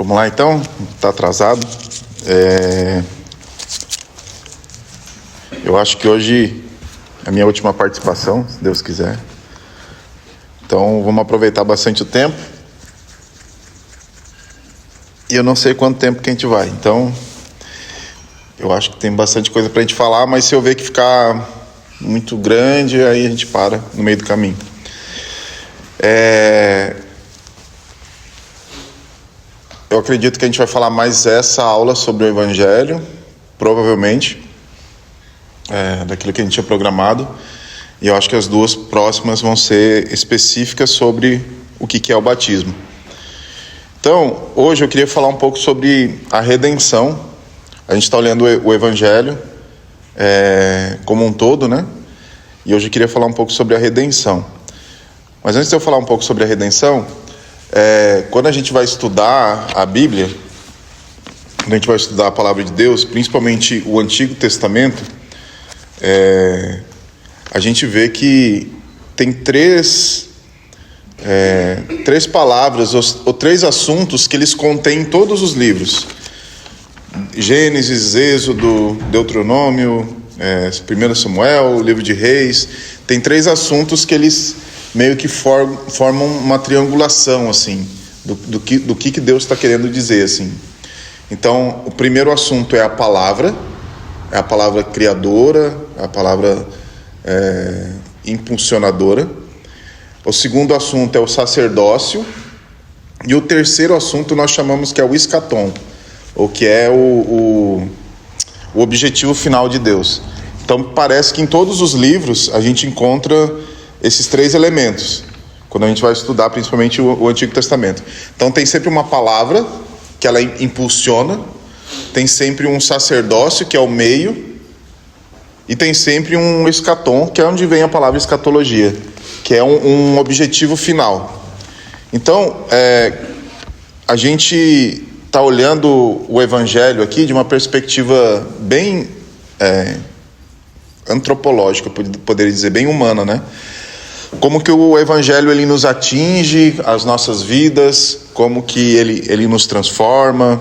Vamos lá então, está atrasado. Eu acho que hoje é a minha última participação, se Deus quiser. Então vamos aproveitar bastante o tempo. E eu não sei quanto tempo que a gente vai, então eu acho que tem bastante coisa para a gente falar, mas se eu ver que ficar muito grande, aí a gente para no meio do caminho. Eu acredito que a gente vai falar mais essa aula sobre o Evangelho, provavelmente, daquilo que a gente tinha programado. E eu acho que as duas próximas vão ser específicas sobre o que é o batismo. Então, hoje eu queria falar um pouco sobre a redenção. A gente está olhando o Evangelho como um todo, né? E hoje eu queria falar um pouco sobre a redenção. Mas antes de eu falar um pouco sobre a redenção, quando a gente vai estudar a Bíblia, quando a gente vai estudar a Palavra de Deus, principalmente o Antigo Testamento, a gente vê que tem três palavras ou três assuntos que eles contêm em todos os livros. Gênesis, Êxodo, Deuteronômio, 1 Samuel, o livro de Reis. Tem três assuntos que eles meio que formam uma triangulação, assim, do que Deus está querendo dizer, assim. Então, o primeiro assunto é a palavra criadora, a palavra impulsionadora. O segundo assunto é o sacerdócio. E o terceiro assunto nós chamamos que é o escatom, ou que é o objetivo final de Deus. Então, parece que em todos os livros a gente encontra esses três elementos, quando a gente vai estudar principalmente o Antigo Testamento. Então tem sempre uma palavra, que ela impulsiona, tem sempre um sacerdócio, que é o meio, e tem sempre um escatom, que é onde vem a palavra escatologia, que é um objetivo final. Então, a gente está olhando o Evangelho aqui de uma perspectiva bem antropológica, poderia dizer, bem humana, né? Como que o Evangelho ele nos atinge, as nossas vidas, como que ele nos transforma.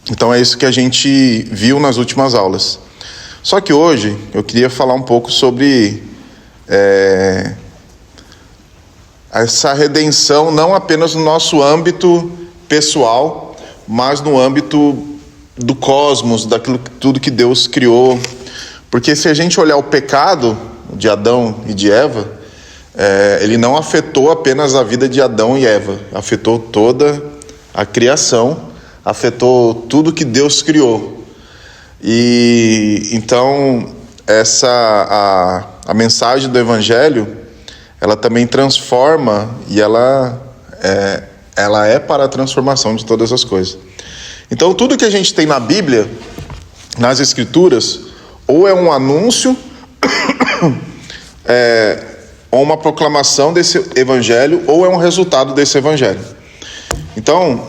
Então é isso que a gente viu nas últimas aulas. Só que hoje eu queria falar um pouco sobre essa redenção, não apenas no nosso âmbito pessoal, mas no âmbito do cosmos, daquilo tudo que Deus criou. Porque se a gente olhar o pecado de Adão e de Eva, ele não afetou apenas a vida de Adão e Eva, afetou toda a criação, afetou tudo que Deus criou. E então a mensagem do Evangelho, ela também transforma, e ela é para a transformação de todas as coisas. Então tudo que a gente tem na Bíblia, nas Escrituras, ou é um anúncio ou uma proclamação desse Evangelho, ou é um resultado desse Evangelho. Então,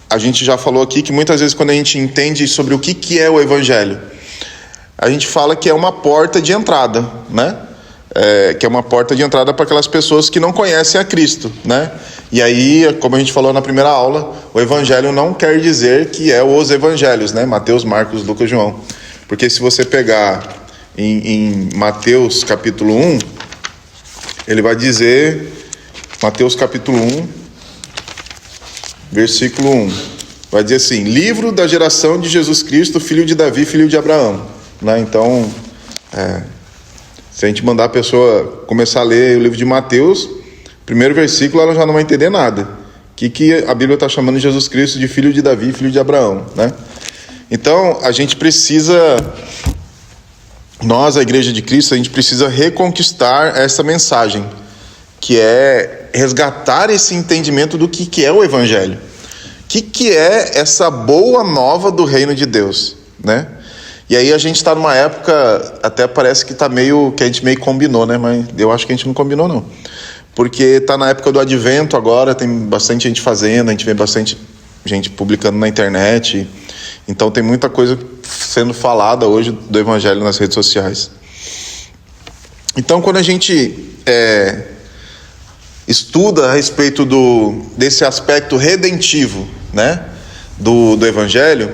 a gente já falou aqui que muitas vezes quando a gente entende sobre o que é o Evangelho, a gente fala que é uma porta de entrada, né? Que é uma porta de entrada para aquelas pessoas que não conhecem a Cristo, né? E aí, como a gente falou na primeira aula, o Evangelho não quer dizer que é os Evangelhos, né? Mateus, Marcos, Lucas, João. Porque se você pegar em Mateus capítulo 1, ele vai dizer, Mateus capítulo 1, versículo 1, vai dizer assim: livro da geração de Jesus Cristo, filho de Davi, filho de Abraão, né? Então, se a gente mandar a pessoa começar a ler o livro de Mateus, primeiro versículo, ela já não vai entender nada. O que a Bíblia está chamando de Jesus Cristo de filho de Davi, filho de Abraão, né? Então, a gente precisa, nós, a Igreja de Cristo, a gente precisa reconquistar essa mensagem, que é resgatar esse entendimento do que é o Evangelho. O que é essa boa nova do reino de Deus, né? E aí a gente está numa época, até parece que que a gente meio combinou, né? Mas eu acho que a gente não combinou, não. Porque está na época do advento agora, tem bastante gente fazendo, a gente vê bastante gente publicando na internet. Então tem muita coisa sendo falada hoje do Evangelho nas redes sociais. Então quando a gente estuda a respeito desse aspecto redentivo, né, do Evangelho,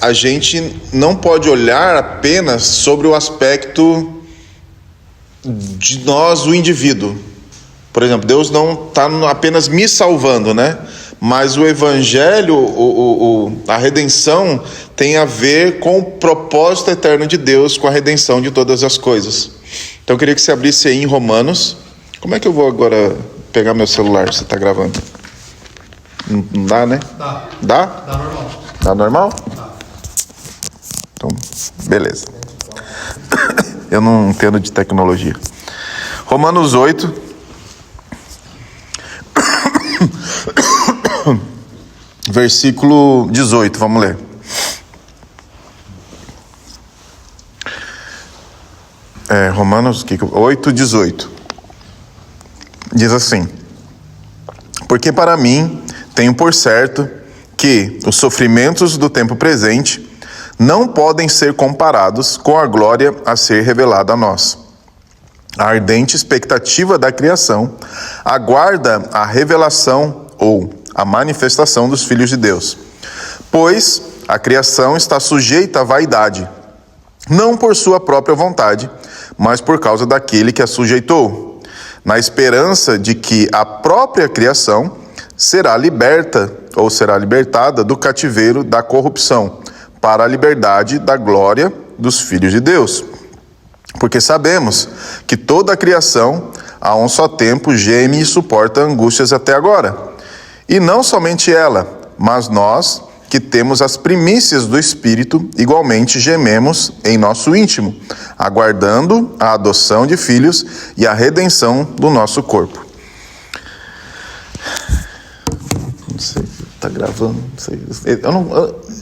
a gente não pode olhar apenas sobre o aspecto de nós, o indivíduo. Por exemplo, Deus não está apenas me salvando, né? Mas o Evangelho, a redenção, tem a ver com o propósito eterno de Deus, com a redenção de todas as coisas. Então eu queria que você abrisse aí em Romanos. Como é que eu vou agora pegar meu celular? Você está gravando? Não dá, né? Dá. Dá? Dá normal. Dá normal? Dá. Então, beleza. Eu não entendo de tecnologia. Romanos 8. Versículo 18, vamos ler. Romanos 8, 18. Diz assim: porque para mim tenho por certo que os sofrimentos do tempo presente não podem ser comparados com a glória a ser revelada a nós. A ardente expectativa da criação aguarda a revelação ou a manifestação dos filhos de Deus. Pois a criação está sujeita à vaidade, não por sua própria vontade, mas por causa daquele que a sujeitou, na esperança de que a própria criação será liberta ou será libertada do cativeiro da corrupção, para a liberdade da glória dos filhos de Deus. Porque sabemos que toda a criação, a um só tempo, geme e suporta angústias até agora. E não somente ela, mas nós, que temos as primícias do Espírito, igualmente gememos em nosso íntimo, aguardando a adoção de filhos e a redenção do nosso corpo. Não sei, tá gravando, não sei.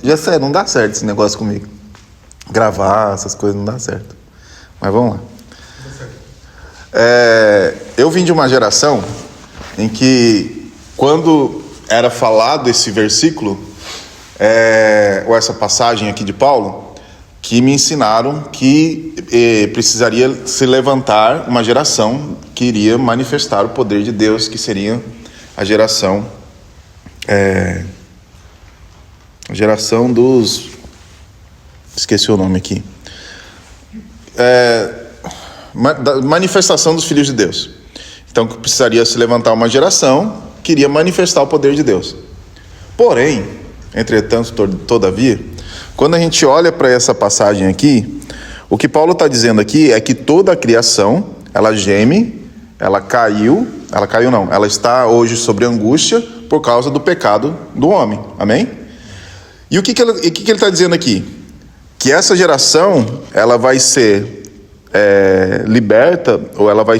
Já sei, não dá certo esse negócio comigo. Gravar, essas coisas não dá certo. Mas vamos lá. Eu vim de uma geração em que, quando era falado esse versículo, ou essa passagem aqui de Paulo, que me ensinaram que precisaria se levantar uma geração que iria manifestar o poder de Deus, que seria a geração dos... Esqueci o nome aqui. Da manifestação dos filhos de Deus. Então precisaria se levantar uma geração que iria manifestar o poder de Deus. Porém, entretanto, todavia, quando a gente olha para essa passagem aqui, o que Paulo está dizendo aqui é que toda a criação, ela geme, ela está hoje sobre angústia por causa do pecado do homem, amém? E o que ele está dizendo aqui? Que essa geração, ela vai ser liberta, ou ela vai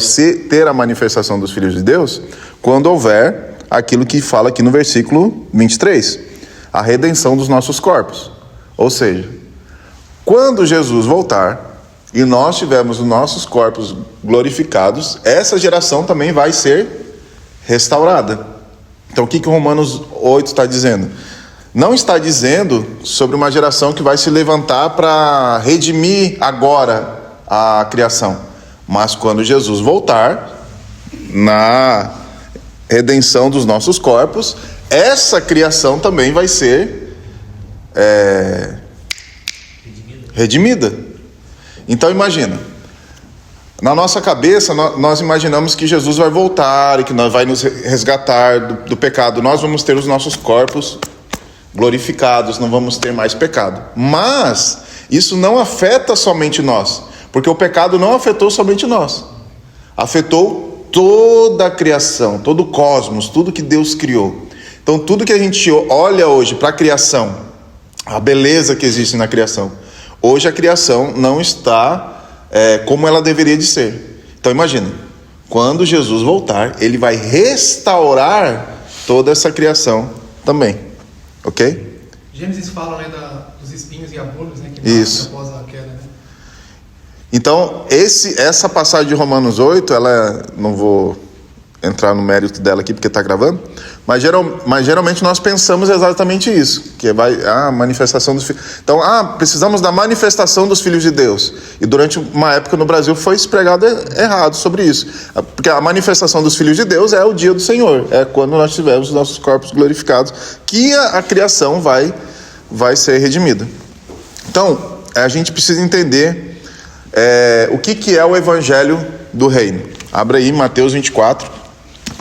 ter a manifestação dos filhos de Deus, quando houver aquilo que fala aqui no versículo 23, a redenção dos nossos corpos. Ou seja, quando Jesus voltar e nós tivermos os nossos corpos glorificados, essa geração também vai ser restaurada. Então o que Romanos 8 está dizendo? Não está dizendo sobre uma geração que vai se levantar para redimir agora a criação, mas quando Jesus voltar, na redenção dos nossos corpos, essa criação também vai ser redimida. Então imagina, na nossa cabeça nós imaginamos que Jesus vai voltar e que nós vai nos resgatar do pecado. Nós vamos ter os nossos corpos glorificados, não vamos ter mais pecado. Mas isso não afeta somente nós, porque o pecado não afetou somente nós, afetou toda a criação, todo o cosmos, tudo que Deus criou. Então tudo que a gente olha hoje para a criação, a beleza que existe na criação, hoje a criação não está como ela deveria de ser. Então imagina, quando Jesus voltar, ele vai restaurar toda essa criação também, ok? Gênesis fala, né, dos espinhos e abrolhos, né, que isso. Após a queda, né? Então, essa passagem de Romanos 8, não vou entrar no mérito dela aqui porque está gravando, Mas geralmente nós pensamos exatamente isso, que vai a manifestação dos filhos. Então, precisamos da manifestação dos filhos de Deus. E durante uma época no Brasil foi pregado errado sobre isso. Porque a manifestação dos filhos de Deus é o dia do Senhor, é quando nós tivermos os nossos corpos glorificados, que a criação vai ser redimida. Então, a gente precisa entender o que é o evangelho do reino. Abra aí Mateus 24,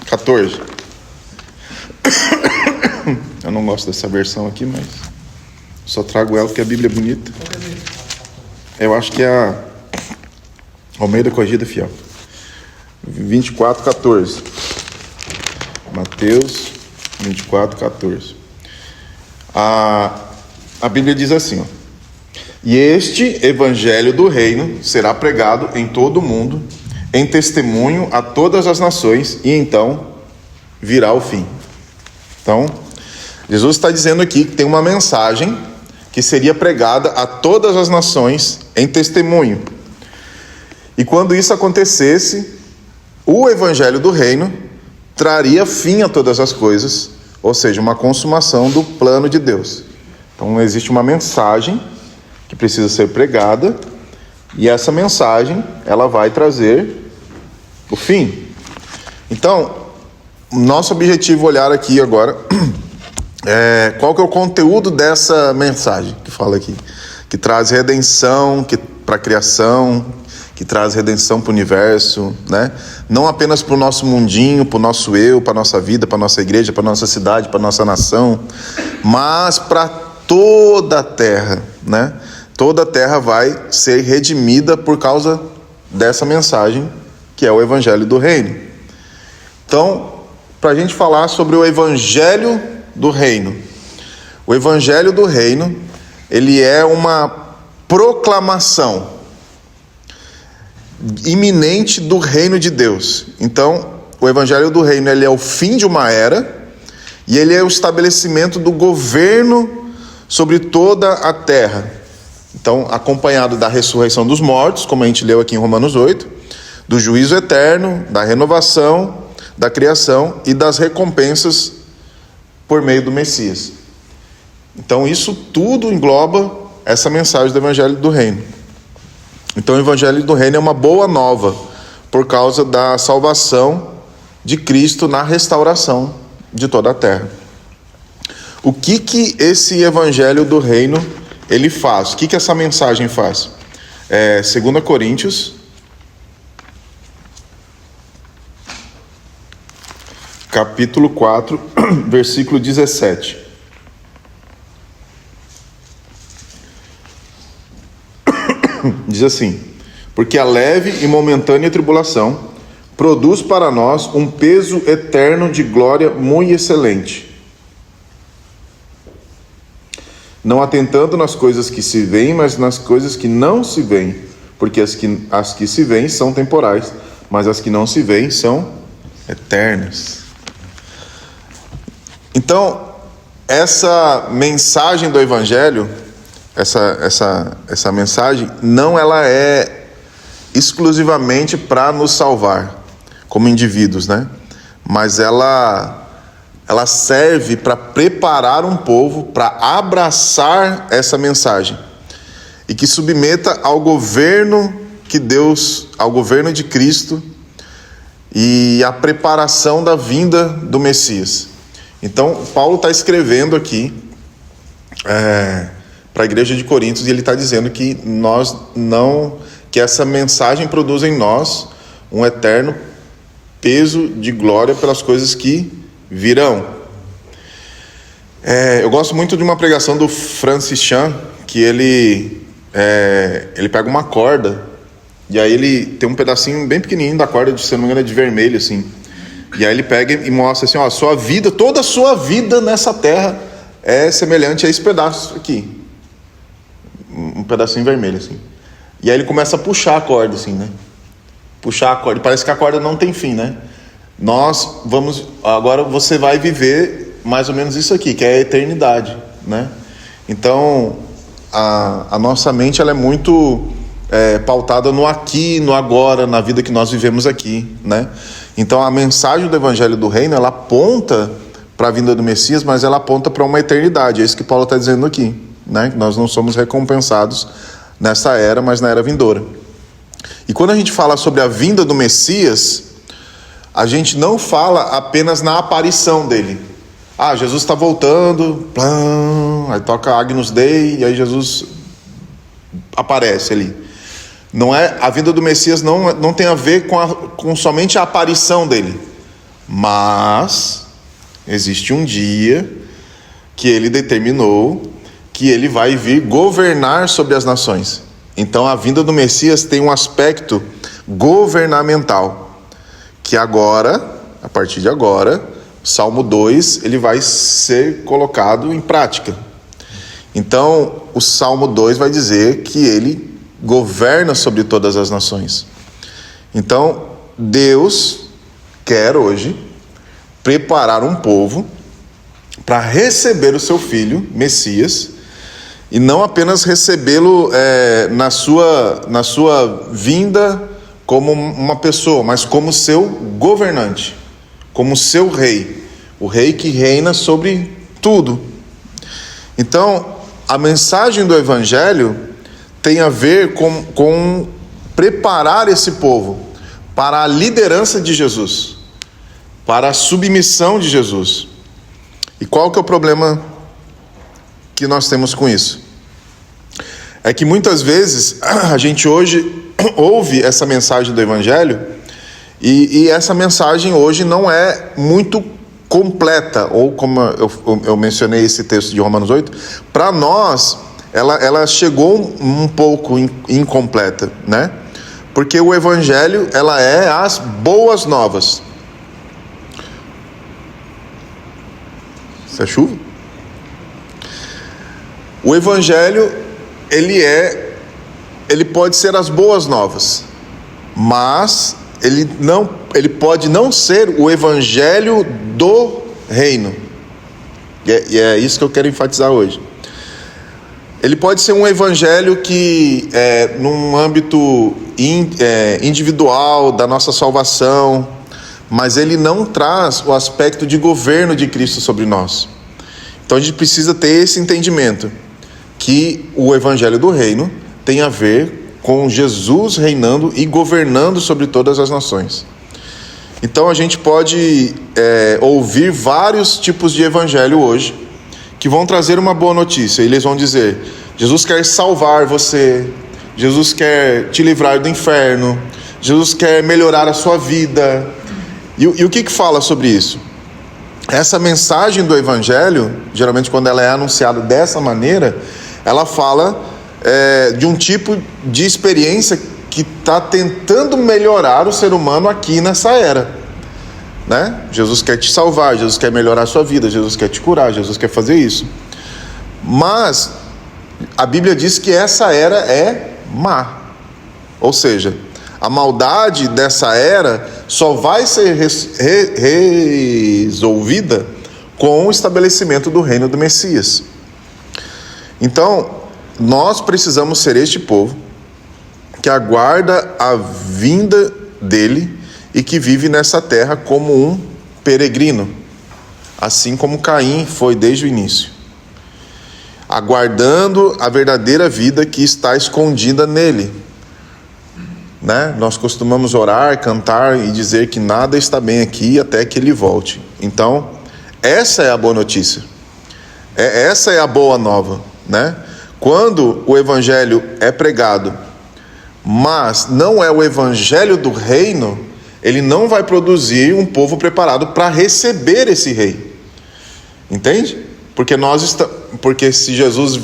14. Eu não gosto dessa versão aqui, mas só trago ela porque a Bíblia é bonita. Eu acho que é a Almeida Corrigida Fiel. 24, 14. Mateus 24, 14. A Bíblia diz assim, ó: e este evangelho do reino será pregado em todo o mundo, em testemunho a todas as nações, e então virá o fim. Então, Jesus está dizendo aqui que tem uma mensagem que seria pregada a todas as nações em testemunho. E quando isso acontecesse, o evangelho do reino traria fim a todas as coisas, ou seja, uma consumação do plano de Deus. Então existe uma mensagem que precisa ser pregada, e essa mensagem ela vai trazer o fim. Então, nosso objetivo olhar aqui agora qual que é o conteúdo dessa mensagem que fala aqui, que traz redenção para a criação, que traz redenção para o universo, né? Não apenas para o nosso mundinho, para o nosso eu, para a nossa vida, para a nossa igreja, para a nossa cidade, para a nossa nação, mas para toda a terra, né? Toda a terra vai ser redimida por causa dessa mensagem, que é o evangelho do reino. Então, para a gente falar sobre o evangelho do reino. O evangelho do reino, ele é uma proclamação iminente do reino de Deus. Então, o evangelho do reino, ele é o fim de uma era, e ele é o estabelecimento do governo sobre toda a terra. Então, acompanhado da ressurreição dos mortos, como a gente leu aqui em Romanos 8, do juízo eterno, da renovação, da criação e das recompensas por meio do Messias. Então isso tudo engloba essa mensagem do evangelho do reino. Então o evangelho do reino é uma boa nova por causa da salvação de Cristo na restauração de toda a terra. O que esse evangelho do reino ele faz? O que essa mensagem faz? 2 Coríntios capítulo 4, versículo 17. Diz assim: porque a leve e momentânea tribulação produz para nós um peso eterno de glória muito excelente, não atentando nas coisas que se veem, mas nas coisas que não se veem, porque as que se veem são temporais, mas as que não se veem são eternas. Então, essa mensagem do evangelho, essa mensagem, não ela é exclusivamente para nos salvar como indivíduos, né? Mas ela serve para preparar um povo para abraçar essa mensagem e que submeta ao governo ao governo de Cristo e à preparação da vinda do Messias. Então, Paulo está escrevendo aqui para a igreja de Coríntios, e ele está dizendo que que essa mensagem produz em nós um eterno peso de glória pelas coisas que virão. Eu gosto muito de uma pregação do Francis Chan, que ele pega uma corda, e aí ele tem um pedacinho bem pequenininho da corda, se não me engano é de vermelho, assim. E aí ele pega e mostra assim, ó, toda a sua vida nessa terra é semelhante a esse pedaço aqui. Um pedacinho vermelho, assim. E aí ele começa a puxar a corda, assim, né? Puxar a corda. Parece que a corda não tem fim, né? Agora você vai viver mais ou menos isso aqui, que é a eternidade, né? Então, a nossa mente, ela é muito pautada no aqui, no agora, na vida que nós vivemos aqui, né? Então a mensagem do evangelho do reino, ela aponta para a vinda do Messias, mas ela aponta para uma eternidade. É isso que Paulo está dizendo aqui, né? Nós não somos recompensados nessa era, mas na era vindoura. E quando a gente fala sobre a vinda do Messias, a gente não fala apenas na aparição dele. Jesus está voltando, aí toca Agnus Dei, e aí Jesus aparece ali. Não é, a vinda do Messias não tem a ver com somente a aparição dele, mas existe um dia que ele determinou que ele vai vir governar sobre as nações. Então a vinda do Messias tem um aspecto governamental, que agora, a partir de agora, Salmo 2, ele vai ser colocado em prática. Então o Salmo 2 vai dizer que ele governa sobre todas as nações. Então Deus quer hoje preparar um povo para receber o seu filho, Messias, e não apenas recebê-lo na sua vinda como uma pessoa, mas como seu governante, como seu rei, o rei que reina sobre tudo. Então, a mensagem do Evangelho tem a ver com preparar esse povo para a liderança de Jesus, para a submissão de Jesus. E qual que é o problema que nós temos com isso? É que muitas vezes a gente hoje ouve essa mensagem do Evangelho e essa mensagem hoje não é muito completa, ou como eu mencionei esse texto de Romanos 8, para nós ela chegou um pouco incompleta, né? Porque o Evangelho, ela é as boas novas. Isso é chuva? O Evangelho, ele pode ser as boas novas, mas ele pode não ser o Evangelho do reino. E é isso que eu quero enfatizar hoje. Ele pode ser um evangelho que, num âmbito individual da nossa salvação, mas ele não traz o aspecto de governo de Cristo sobre nós. Então a gente precisa ter esse entendimento, que o evangelho do reino tem a ver com Jesus reinando e governando sobre todas as nações. Então a gente pode ouvir vários tipos de evangelho hoje, que vão trazer uma boa notícia. Eles vão dizer: Jesus quer salvar você, Jesus quer te livrar do inferno, Jesus quer melhorar a sua vida. E o que fala sobre isso? Essa mensagem do Evangelho, geralmente quando ela é anunciada dessa maneira, ela fala de um tipo de experiência que está tentando melhorar o ser humano aqui nessa era, né? Jesus quer te salvar, Jesus quer melhorar a sua vida, Jesus quer te curar, Jesus quer fazer isso. Mas a Bíblia diz que essa era é má, ou seja, a maldade dessa era só vai ser resolvida com o estabelecimento do reino do Messias. Então, nós precisamos ser este povo que aguarda a vinda dele e que vive nessa terra como um peregrino, assim como Caim foi desde o início, aguardando a verdadeira vida que está escondida nele, né? Nós costumamos orar, cantar e dizer que nada está bem aqui até que ele volte. Então, essa é a boa notícia, essa é a boa nova, né? Quando o evangelho é pregado, mas não é o evangelho do reino, ele não vai produzir um povo preparado para receber esse rei. Entende? Porque se Jesus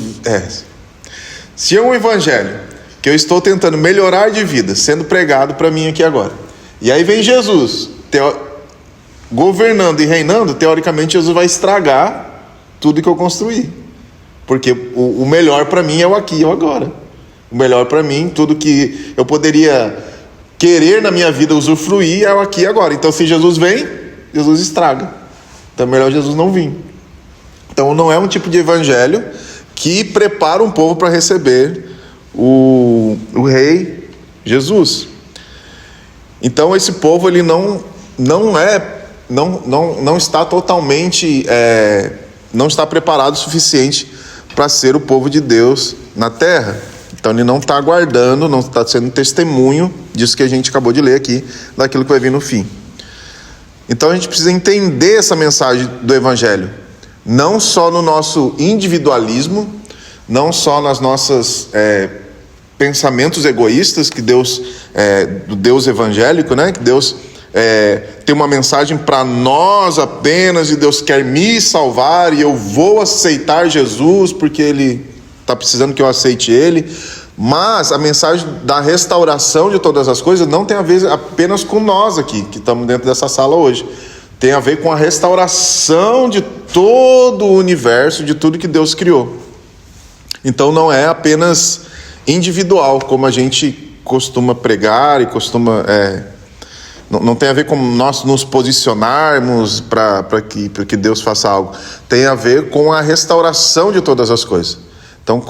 se é um evangelho que eu estou tentando melhorar de vida sendo pregado para mim aqui agora, e aí vem Jesus governando e reinando, teoricamente Jesus vai estragar tudo que eu construí, porque o melhor para mim é o aqui e o agora. O melhor para mim, tudo que eu poderia querer na minha vida usufruir, é o aqui e agora. Então se Jesus vem, Jesus estraga. Então é melhor Jesus não vir. Então não é um tipo de evangelho que prepara um povo para receber o rei Jesus. Então esse povo, ele não é não está totalmente, não está preparado o suficiente para ser o povo de Deus na terra. Então ele não está aguardando, não está sendo testemunho disso que a gente acabou de ler aqui, daquilo que vai vir no fim. Então a gente precisa entender essa mensagem do Evangelho, não só no nosso individualismo, não só nas nossas pensamentos egoístas, que Deus, do Deus evangélico, né? Que Deus tem uma mensagem para nós apenas, e Deus quer me salvar, e eu vou aceitar Jesus porque Ele está precisando que eu aceite Ele. Mas a mensagem da restauração de todas as coisas não tem a ver apenas com nós aqui, que estamos dentro dessa sala hoje. Tem a ver com a restauração de todo o universo, de tudo que Deus criou. Então não é apenas individual, como a gente costuma pregar e costuma... Não tem a ver com nós nos posicionarmos para que Deus faça algo. Tem a ver com a restauração de todas as coisas. Então,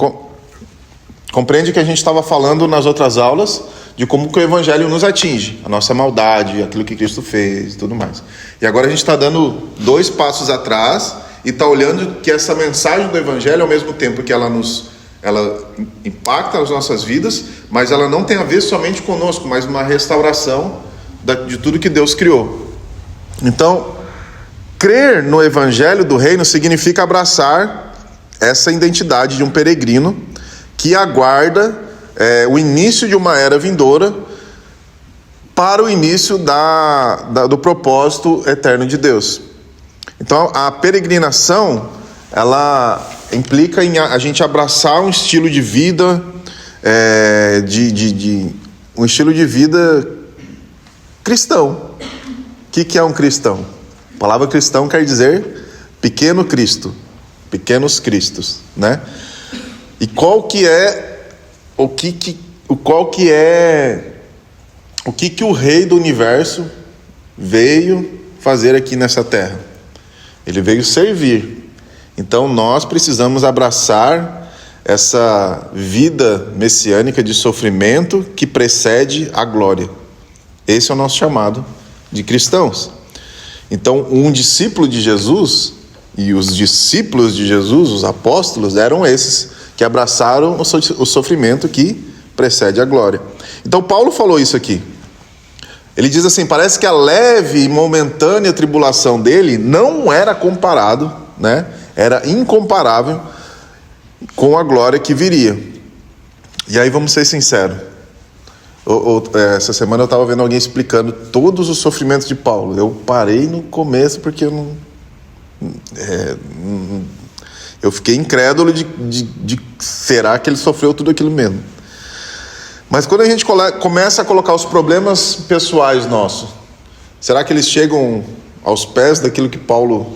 compreende que a gente estava falando nas outras aulas de como que o Evangelho nos atinge, a nossa maldade, aquilo que Cristo fez e tudo mais. E agora a gente está dando 2 passos atrás e está olhando que essa mensagem do Evangelho, ao mesmo tempo que ela impacta as nossas vidas, mas ela não tem a ver somente conosco, mas uma restauração de tudo que Deus criou. Então, crer no Evangelho do Reino significa abraçar essa identidade de um peregrino que aguarda o início de uma era vindoura para o início do propósito eterno de Deus. Então, a peregrinação, ela implica em a gente abraçar um estilo de vida, um estilo de vida cristão. O que é um cristão? A palavra cristão quer dizer pequeno Cristo, pequenos cristos, né? E qual que é o que o Rei do Universo veio fazer aqui nessa terra? Ele veio servir. Então nós precisamos abraçar essa vida messiânica de sofrimento que precede a glória. Esse é o nosso chamado de cristãos. Então, um discípulo de Jesus, e os discípulos de Jesus, os apóstolos, eram esses que abraçaram o sofrimento que precede a glória. Então, Paulo falou isso aqui. Ele diz assim: parece que a leve e momentânea tribulação dele não era comparado, né? Era incomparável com a glória que viria. E aí vamos ser sinceros. Essa semana eu estava vendo alguém explicando todos os sofrimentos de Paulo. Eu parei no começo porque eu fiquei incrédulo de será que ele sofreu tudo aquilo mesmo. Mas quando a gente começa a colocar os problemas pessoais nossos, será que eles chegam aos pés daquilo que Paulo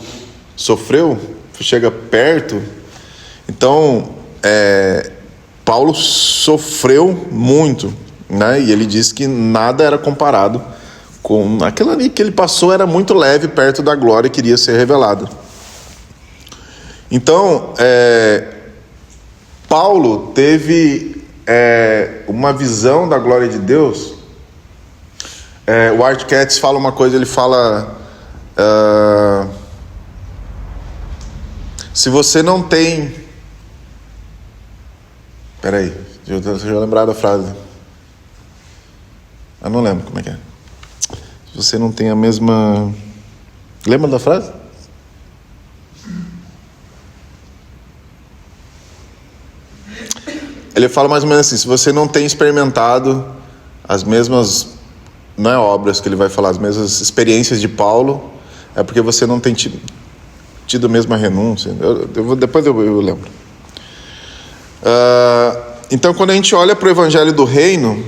sofreu? Chega perto? Então, Paulo sofreu muito, né? E ele diz que nada era comparado com aquilo ali que ele passou, era muito leve perto da glória que iria ser revelada. Então, Paulo teve uma visão da glória de Deus. O Art Katz fala uma coisa, ele fala: se você não tem... Peraí, deixa eu lembrar da frase. Eu não lembro como é que é. Se você não tem a mesma... Lembra da frase? Ele fala mais ou menos assim: se você não tem experimentado as mesmas, não é obras que ele vai falar, as mesmas experiências de Paulo, é porque você não tem tido a mesma renúncia. Depois eu lembro. Então, quando a gente olha para o Evangelho do Reino,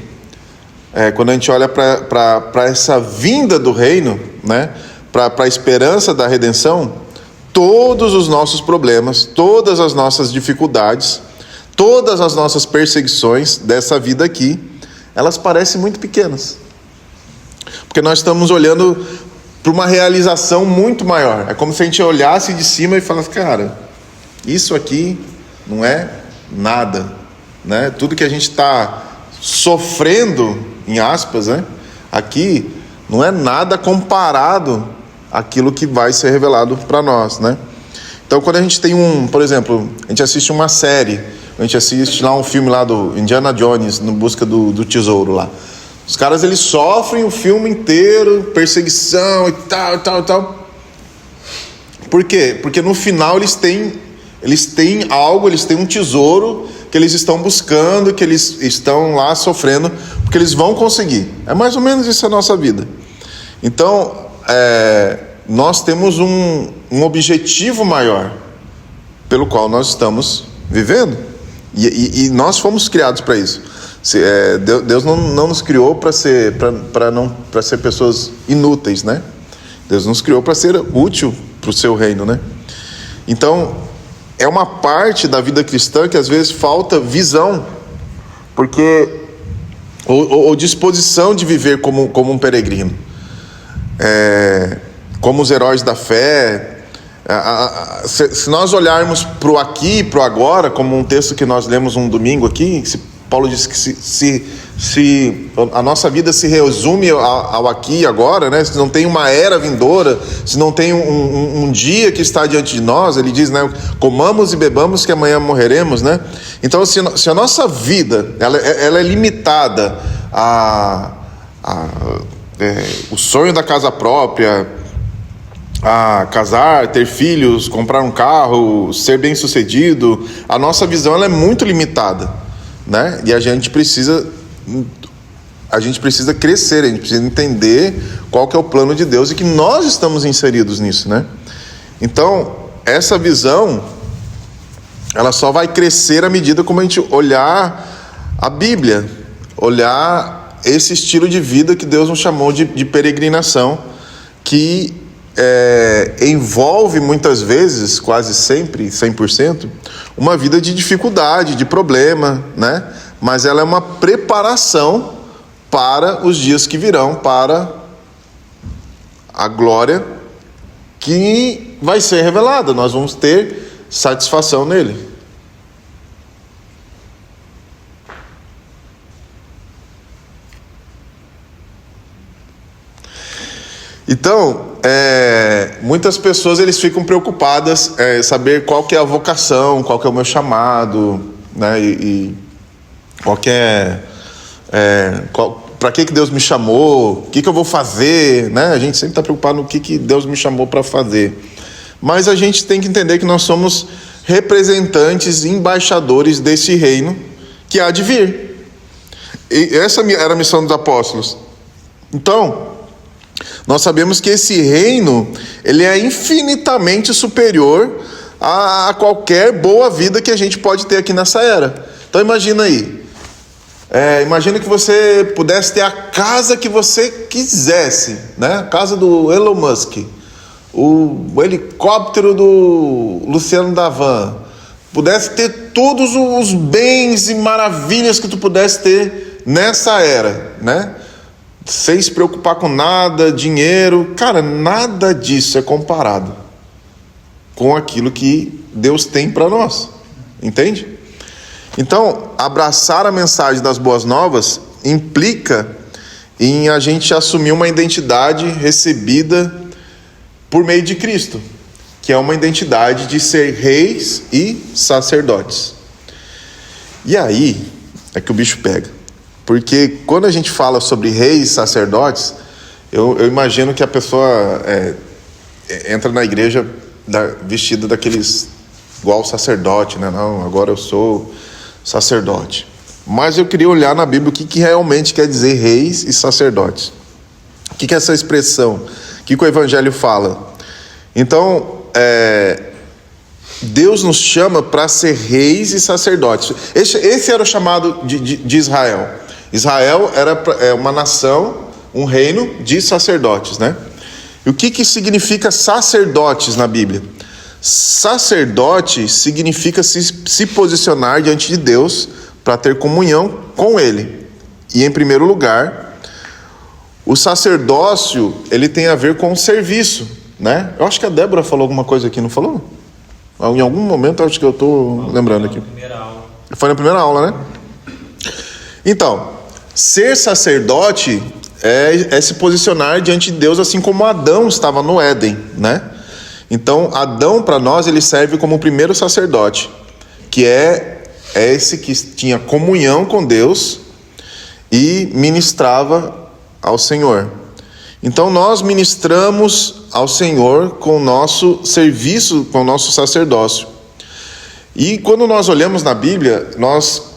quando a gente olha para essa vinda do Reino, né, para a esperança da redenção, todos os nossos problemas, todas as nossas dificuldades, todas as nossas perseguições dessa vida aqui, elas parecem muito pequenas. Porque nós estamos olhando para uma realização muito maior. É como se a gente olhasse de cima e falasse: cara, isso aqui não é nada, né? Tudo que a gente está sofrendo, em aspas, né, aqui, não é nada comparado aquilo que vai ser revelado para nós, né? Então, quando a gente tem por exemplo, a gente assiste uma série, a gente assiste lá um filme lá do Indiana Jones, no busca do tesouro lá. Os caras, eles sofrem o filme inteiro, perseguição e tal. Por quê? Porque no final eles têm algo, eles têm um tesouro que eles estão buscando, que eles estão lá sofrendo, porque eles vão conseguir. É mais ou menos isso a nossa vida. Então, nós temos um objetivo maior pelo qual nós estamos vivendo. E nós fomos criados para isso. Deus não nos criou para ser pessoas inúteis, né? Deus nos criou para ser útil para o seu reino, né? Então, é uma parte da vida cristã que às vezes falta visão, porque ou disposição de viver como um peregrino, como os heróis da fé. Se nós olharmos para o aqui e para o agora, como um texto que nós lemos um domingo aqui, Paulo diz que se a nossa vida se resume ao aqui e agora, né? Se não tem uma era vindoura, se não tem um dia que está diante de nós, ele diz, né? Comamos e bebamos que amanhã morreremos, né? Então, se a nossa vida ela é limitada o sonho da casa própria, a casar, ter filhos, comprar um carro, ser bem-sucedido, a nossa visão ela é muito limitada, né? E a gente precisa crescer, a gente precisa entender qual que é o plano de Deus e que nós estamos inseridos nisso, né? Então, essa visão ela só vai crescer à medida como a gente olhar a Bíblia, olhar esse estilo de vida que Deus nos chamou de peregrinação, que envolve muitas vezes, quase sempre, 100%, uma vida de dificuldade, de problema, né? Mas ela é uma preparação para os dias que virão, para a glória que vai ser revelada. Nós vamos ter satisfação nele. Então, muitas pessoas eles ficam preocupadas saber qual que é a vocação, qual que é o meu chamado, né? E qual que para que Deus me chamou, o que eu vou fazer, né? A gente sempre está preocupado no que Deus me chamou para fazer. Mas a gente tem que entender que nós somos representantes, embaixadores desse reino que há de vir. E essa era a missão dos apóstolos. Então, nós sabemos que esse reino, ele é infinitamente superior a qualquer boa vida que a gente pode ter aqui nessa era. Então imagina aí, imagina que você pudesse ter a casa que você quisesse, né? A casa do Elon Musk, o helicóptero do Luciano Davan, pudesse ter todos os bens e maravilhas que tu pudesse ter nessa era, né? Sem se preocupar com nada, dinheiro. Cara, nada disso é comparado com aquilo que Deus tem para nós. Entende? Então, abraçar a mensagem das boas novas implica em a gente assumir uma identidade recebida por meio de Cristo, que é uma identidade de ser reis e sacerdotes. E aí é que o bicho pega. Porque quando a gente fala sobre reis e sacerdotes, eu imagino que a pessoa entra na igreja vestida daqueles, igual sacerdote, né? Não, agora eu sou sacerdote. Mas eu queria olhar na Bíblia o que realmente quer dizer reis e sacerdotes. O que é essa expressão? O que o Evangelho fala? Então, Deus nos chama para ser reis e sacerdotes. Esse era o chamado de Israel. Israel era uma nação, um reino de sacerdotes, né? E o que significa sacerdotes na Bíblia? Sacerdote significa se posicionar diante de Deus para ter comunhão com Ele. E em primeiro lugar, o sacerdócio, ele tem a ver com o serviço, né? Eu acho que a Débora falou alguma coisa aqui, não falou? Em algum momento, acho que eu estou lembrando aqui. Foi na primeira aula, né? Então, ser sacerdote é se posicionar diante de Deus, assim como Adão estava no Éden, né? Então, Adão, para nós, ele serve como o primeiro sacerdote, que é esse que tinha comunhão com Deus e ministrava ao Senhor. Então, nós ministramos ao Senhor com o nosso serviço, com o nosso sacerdócio. E quando nós olhamos na Bíblia, nós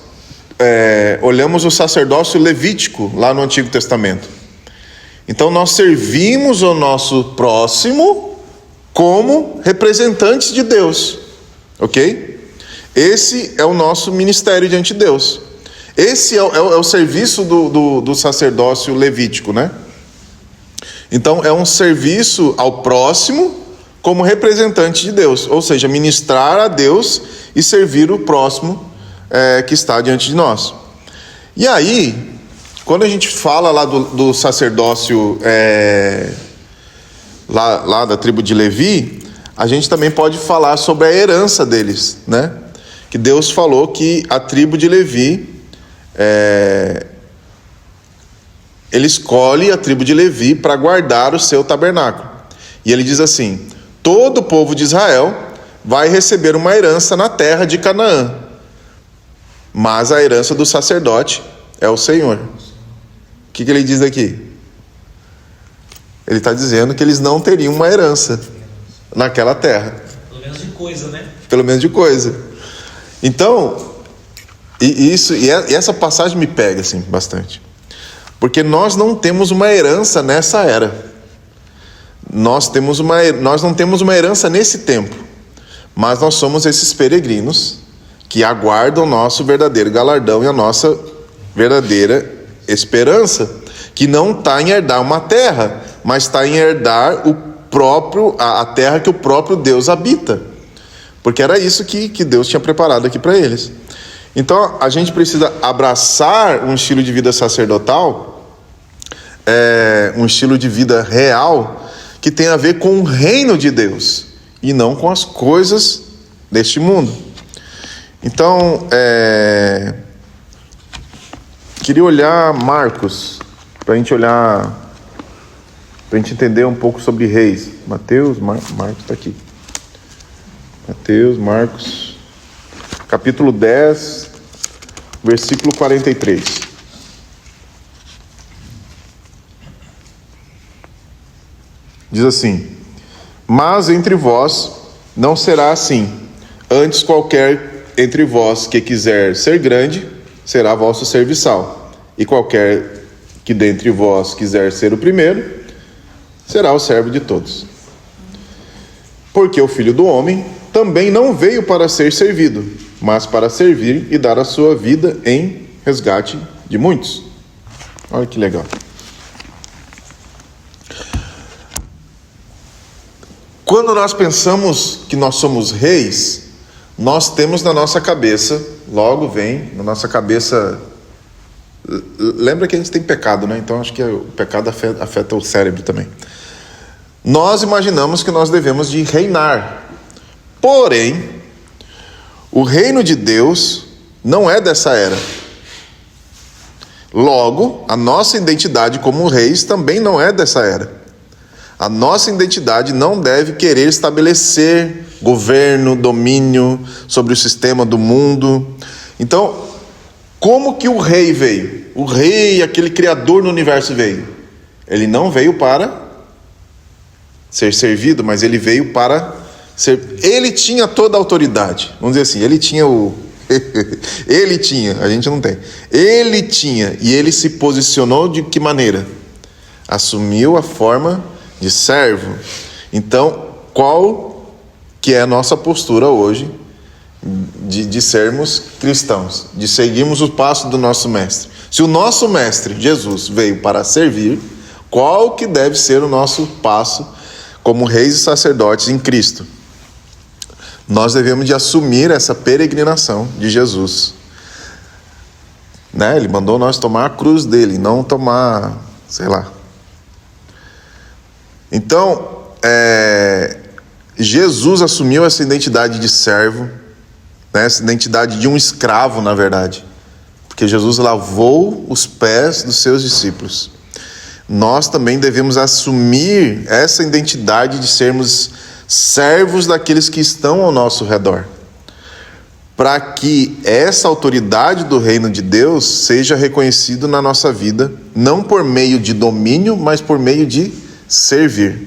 olhamos o sacerdócio levítico lá no Antigo Testamento. Então, nós servimos o nosso próximo como representantes de Deus, ok? Esse é o nosso ministério diante de Deus. Esse é o serviço do sacerdócio levítico, né? Então, é um serviço ao próximo como representante de Deus, ou seja, ministrar a Deus e servir o próximo que está diante de nós. E aí, quando a gente fala lá do sacerdócio lá da tribo de Levi, a gente também pode falar sobre a herança deles, né? Que Deus falou que a tribo de Levi, ele escolhe a tribo de Levi para guardar o seu tabernáculo. E ele diz assim: todo o povo de Israel vai receber uma herança na terra de Canaã, mas a herança do sacerdote é o Senhor. O que ele diz aqui? Ele está dizendo que eles não teriam uma herança naquela terra. Pelo menos de coisa, né? Pelo menos de coisa. Então, e essa passagem me pega assim, bastante. Porque nós não temos uma herança nessa era. Nós não temos uma herança nesse tempo. Mas nós somos esses peregrinos que aguardam o nosso verdadeiro galardão e a nossa verdadeira esperança, que não está em herdar uma terra, mas está em herdar a terra que o próprio Deus habita. Porque era isso que Deus tinha preparado aqui para eles. Então, a gente precisa abraçar um estilo de vida sacerdotal, um estilo de vida real, que tem a ver com o reino de Deus, e não com as coisas deste mundo. Então, queria olhar Marcos, para a gente entender um pouco sobre reis. Mateus, Marcos está aqui. Mateus, Marcos, capítulo 10, versículo 43. Diz assim: mas entre vós não será assim. Antes, qualquer entre vós que quiser ser grande, será vosso serviçal. E qualquer que dentre vós quiser ser o primeiro, será o servo de todos. Porque o Filho do Homem também não veio para ser servido, mas para servir e dar a sua vida em resgate de muitos. Olha que legal. Quando nós pensamos que nós somos reis, nós temos na nossa cabeça, logo vem na nossa cabeça. Lembra que a gente tem pecado, né? Então acho que o pecado afeta o cérebro também. Nós imaginamos que nós devemos de reinar. Porém, o reino de Deus não é dessa era. Logo, a nossa identidade como reis também não é dessa era. A nossa identidade não deve querer estabelecer governo, domínio sobre o sistema do mundo. Então, como que o rei veio? O rei, aquele criador do universo, veio. Ele não veio para ser servido, mas ele veio para ser. Ele tinha toda a autoridade. Vamos dizer assim, ele tinha ele tinha, a gente não tem. Ele tinha, e ele se posicionou de que maneira? Assumiu a forma de servo. Então, qual que é a nossa postura hoje de sermos cristãos, de seguirmos o passo do nosso mestre? Se o nosso mestre, Jesus, veio para servir, qual que deve ser o nosso passo como reis e sacerdotes em Cristo? Nós devemos de assumir essa peregrinação de Jesus, né? Ele mandou nós tomar a cruz dele, não tomar, sei lá. Então, Jesus assumiu essa identidade de servo, né? Essa identidade de um escravo, na verdade, porque Jesus lavou os pés dos seus discípulos. nós também devemos assumir essa identidade de sermos servos daqueles que estão ao nosso redor, para que essa autoridade do reino de Deus seja reconhecida na nossa vida, não por meio de domínio, mas por meio de servir.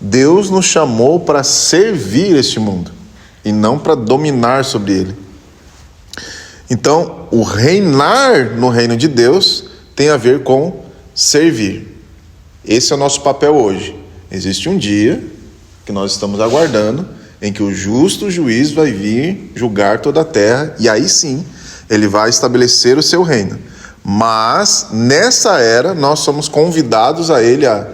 Deus nos chamou para servir este mundo e não para dominar sobre ele. Então, o reinar no reino de Deus tem a ver com servir. Esse é o nosso papel hoje. Existe um dia que nós estamos aguardando, em que o justo juiz vai vir julgar toda a terra, e aí sim, ele vai estabelecer o seu reino. Mas, nessa era, nós somos convidados a ele a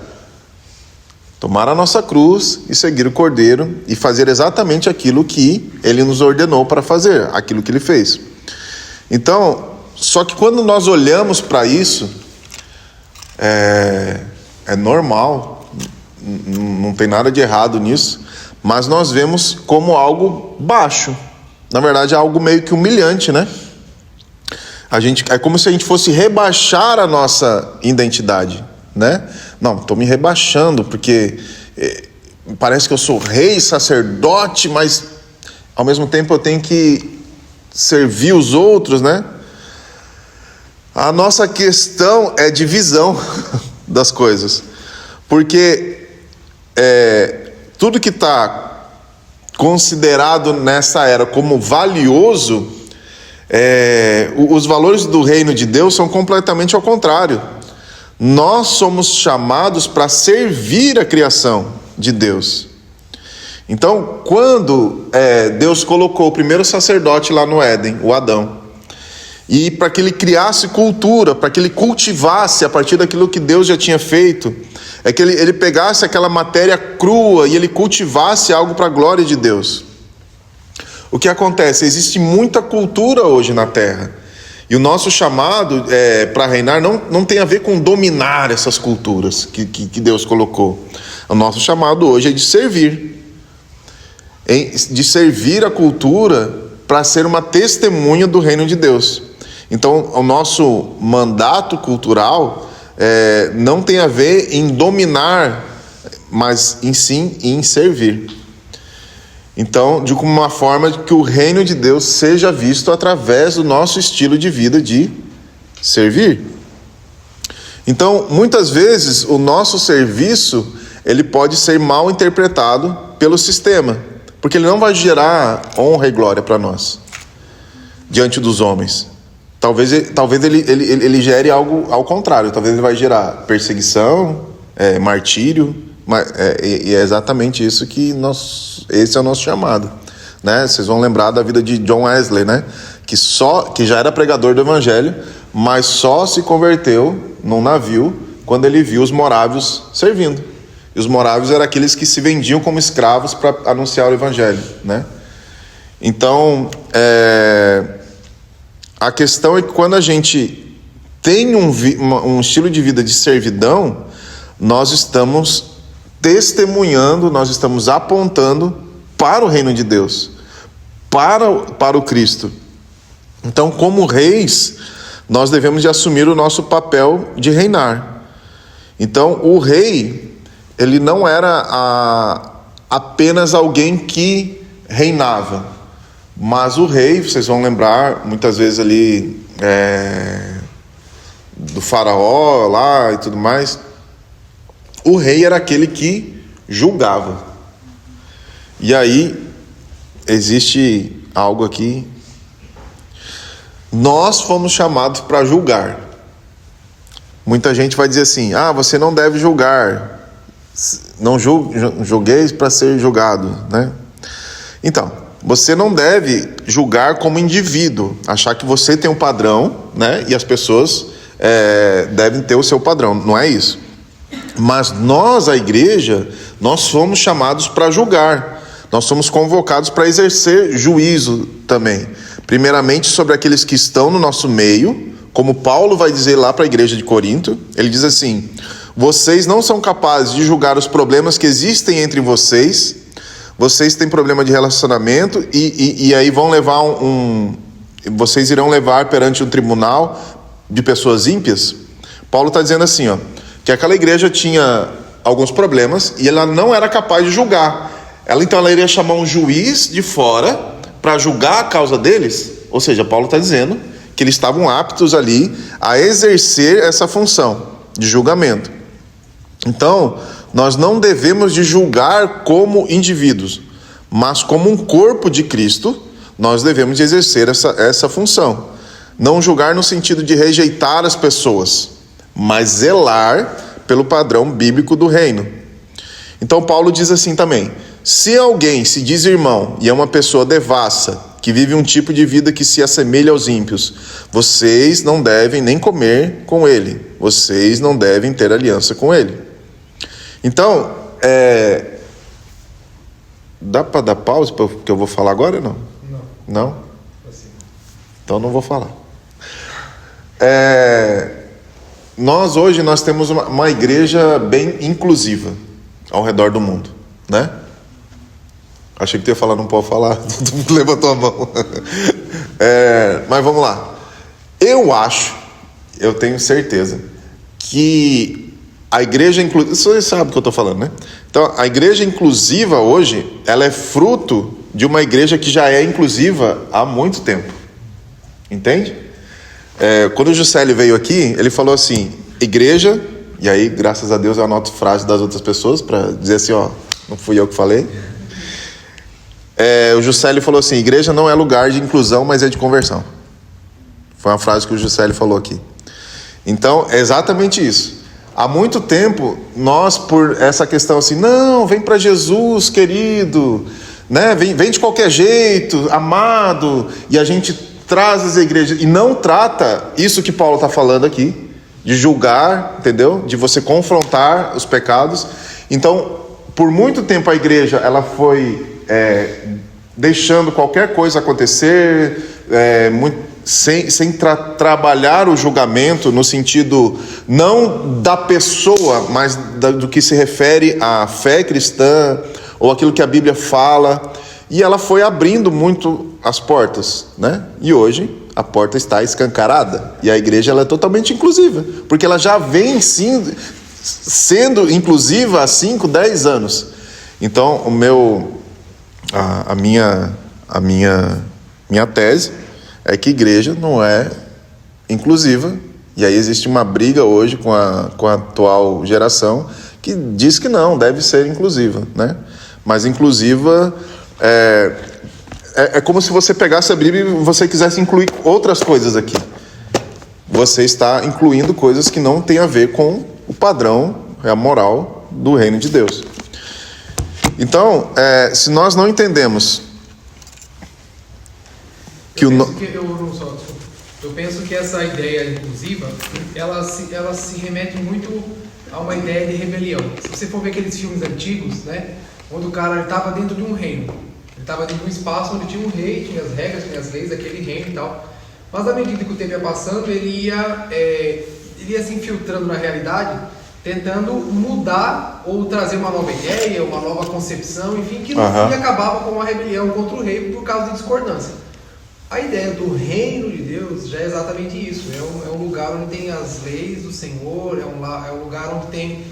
tomar a nossa cruz e seguir o Cordeiro e fazer exatamente aquilo que ele nos ordenou para fazer, aquilo que ele fez. Então, só que quando nós olhamos para isso, é normal, não tem nada de errado nisso, mas nós vemos como algo baixo. Na verdade, é algo meio que humilhante, né? É como se a gente fosse rebaixar a nossa identidade, né? Não, estou me rebaixando porque parece que eu sou rei, sacerdote, mas ao mesmo tempo eu tenho que servir os outros, né? A nossa questão é de visão das coisas, porque tudo que está considerado nessa era como valioso, os valores do reino de Deus são completamente ao contrário. Nós somos chamados para servir a criação de Deus. Então, quando Deus colocou o primeiro sacerdote lá no Éden, o Adão, e para que ele criasse cultura, para que ele cultivasse a partir daquilo que Deus já tinha feito, é que ele pegasse aquela matéria crua e ele cultivasse algo para a glória de Deus. O que acontece? Existe muita cultura hoje na terra, e o nosso chamado para reinar não tem a ver com dominar essas culturas que Deus colocou. O nosso chamado hoje é de servir a cultura para ser uma testemunha do reino de Deus. Então, o nosso mandato cultural não tem a ver em dominar, mas sim em servir. Então, de uma forma que o reino de Deus seja visto através do nosso estilo de vida de servir. Então, muitas vezes, o nosso serviço ele pode ser mal interpretado pelo sistema, porque ele não vai gerar honra e glória para nós, diante dos homens. Talvez ele gere algo ao contrário. Talvez ele vai gerar perseguição, martírio, e é exatamente isso que esse é o nosso chamado, né? Vocês vão lembrar da vida de John Wesley, né? Que já era pregador do evangelho, mas só se converteu num navio quando ele viu os morávios servindo. E os morávios eram aqueles que se vendiam como escravos para anunciar o evangelho, né? Então, a questão é que quando a gente tem um estilo de vida de servidão, nós estamos testemunhando, nós estamos apontando para o reino de Deus, para o Cristo. Então, como reis, nós devemos de assumir o nosso papel de reinar. Então, o rei, ele não era apenas alguém que reinava, mas o rei, vocês vão lembrar, muitas vezes ali, do faraó lá e tudo mais, o rei era aquele que julgava. E aí, existe algo aqui. Nós fomos chamados para julgar. Muita gente vai dizer assim: você não deve julgar. Não julgueis para ser julgado, né? Então, você não deve julgar como indivíduo, achar que você tem um padrão, né? E as pessoas devem ter o seu padrão. Não é isso. Mas nós, a igreja, nós somos chamados para julgar. Nós somos convocados para exercer juízo também. Primeiramente sobre aqueles que estão no nosso meio, como Paulo vai dizer lá para a igreja de Corinto. Ele diz assim: vocês não são capazes de julgar os problemas que existem entre vocês. Vocês têm problema de relacionamento e aí vão levar vocês irão levar perante um tribunal de pessoas ímpias. Paulo está dizendo assim, que aquela igreja tinha alguns problemas e ela não era capaz de julgar. Então ela iria chamar um juiz de fora para julgar a causa deles. Ou seja, Paulo está dizendo que eles estavam aptos ali a exercer essa função de julgamento. Então, nós não devemos de julgar como indivíduos, mas como um corpo de Cristo, nós devemos de exercer essa função. Não julgar no sentido de rejeitar as pessoas, mas zelar pelo padrão bíblico do reino. Então Paulo diz assim também: se alguém se diz irmão e é uma pessoa devassa, que vive um tipo de vida que se assemelha aos ímpios, vocês não devem nem comer com ele, vocês não devem ter aliança com ele. Então, dá para dar pausa para o que eu vou falar agora? Não? Não? Então não vou falar. Nós hoje temos uma igreja bem inclusiva ao redor do mundo, né? Achei que tu ia falar, não pode falar, tu levantou a mão. Mas vamos lá. Eu tenho certeza que a igreja inclusiva, você sabe do que eu estou falando, né? Então, a igreja inclusiva hoje, ela é fruto de uma igreja que já é inclusiva há muito tempo. Entende? Quando o Juscelio veio aqui, ele falou assim, igreja, e aí, graças a Deus, eu anoto frases das outras pessoas para dizer assim, ó, não fui eu que falei. O Juscelio falou assim, igreja não é lugar de inclusão, mas é de conversão. Foi uma frase que o Juscelio falou aqui. Então, é exatamente isso. Há muito tempo, nós, por essa questão assim, não, vem para Jesus, querido, né? Vem de qualquer jeito, amado, e a gente traz as igrejas, e não trata isso que Paulo está falando aqui, de julgar, entendeu? De você confrontar os pecados. Então, por muito tempo a igreja, ela foi deixando qualquer coisa acontecer, sem trabalhar o julgamento no sentido não da pessoa, mas do que se refere à fé cristã ou aquilo que a Bíblia fala, e ela foi abrindo muito as portas, né? E hoje a porta está escancarada e a igreja ela é totalmente inclusiva, porque ela já vem sendo inclusiva há 5, 10 anos. Então a minha tese é que igreja não é inclusiva, e aí existe uma briga hoje com a atual geração que diz que não, deve ser inclusiva, né? Mas inclusiva é como se você pegasse a Bíblia e você quisesse incluir outras coisas aqui. Você está incluindo coisas que não têm a ver com o padrão, a moral do reino de Deus. Então, se nós não entendemos que eu penso que essa ideia inclusiva, ela se remete muito a uma ideia de rebelião. Se você for ver aqueles filmes antigos, né, onde o cara estava dentro de um reino, ele estava dentro de um espaço onde tinha um rei, tinha as regras, tinha as leis daquele reino e tal. Mas à medida que o tempo ia passando, ele ia se infiltrando na realidade, tentando mudar ou trazer uma nova ideia, uma nova concepção, enfim, que no fim acabava com uma rebelião contra o rei por causa de discordância. A ideia do reino de Deus já é exatamente isso. É um lugar onde tem as leis do Senhor, é um lugar onde tem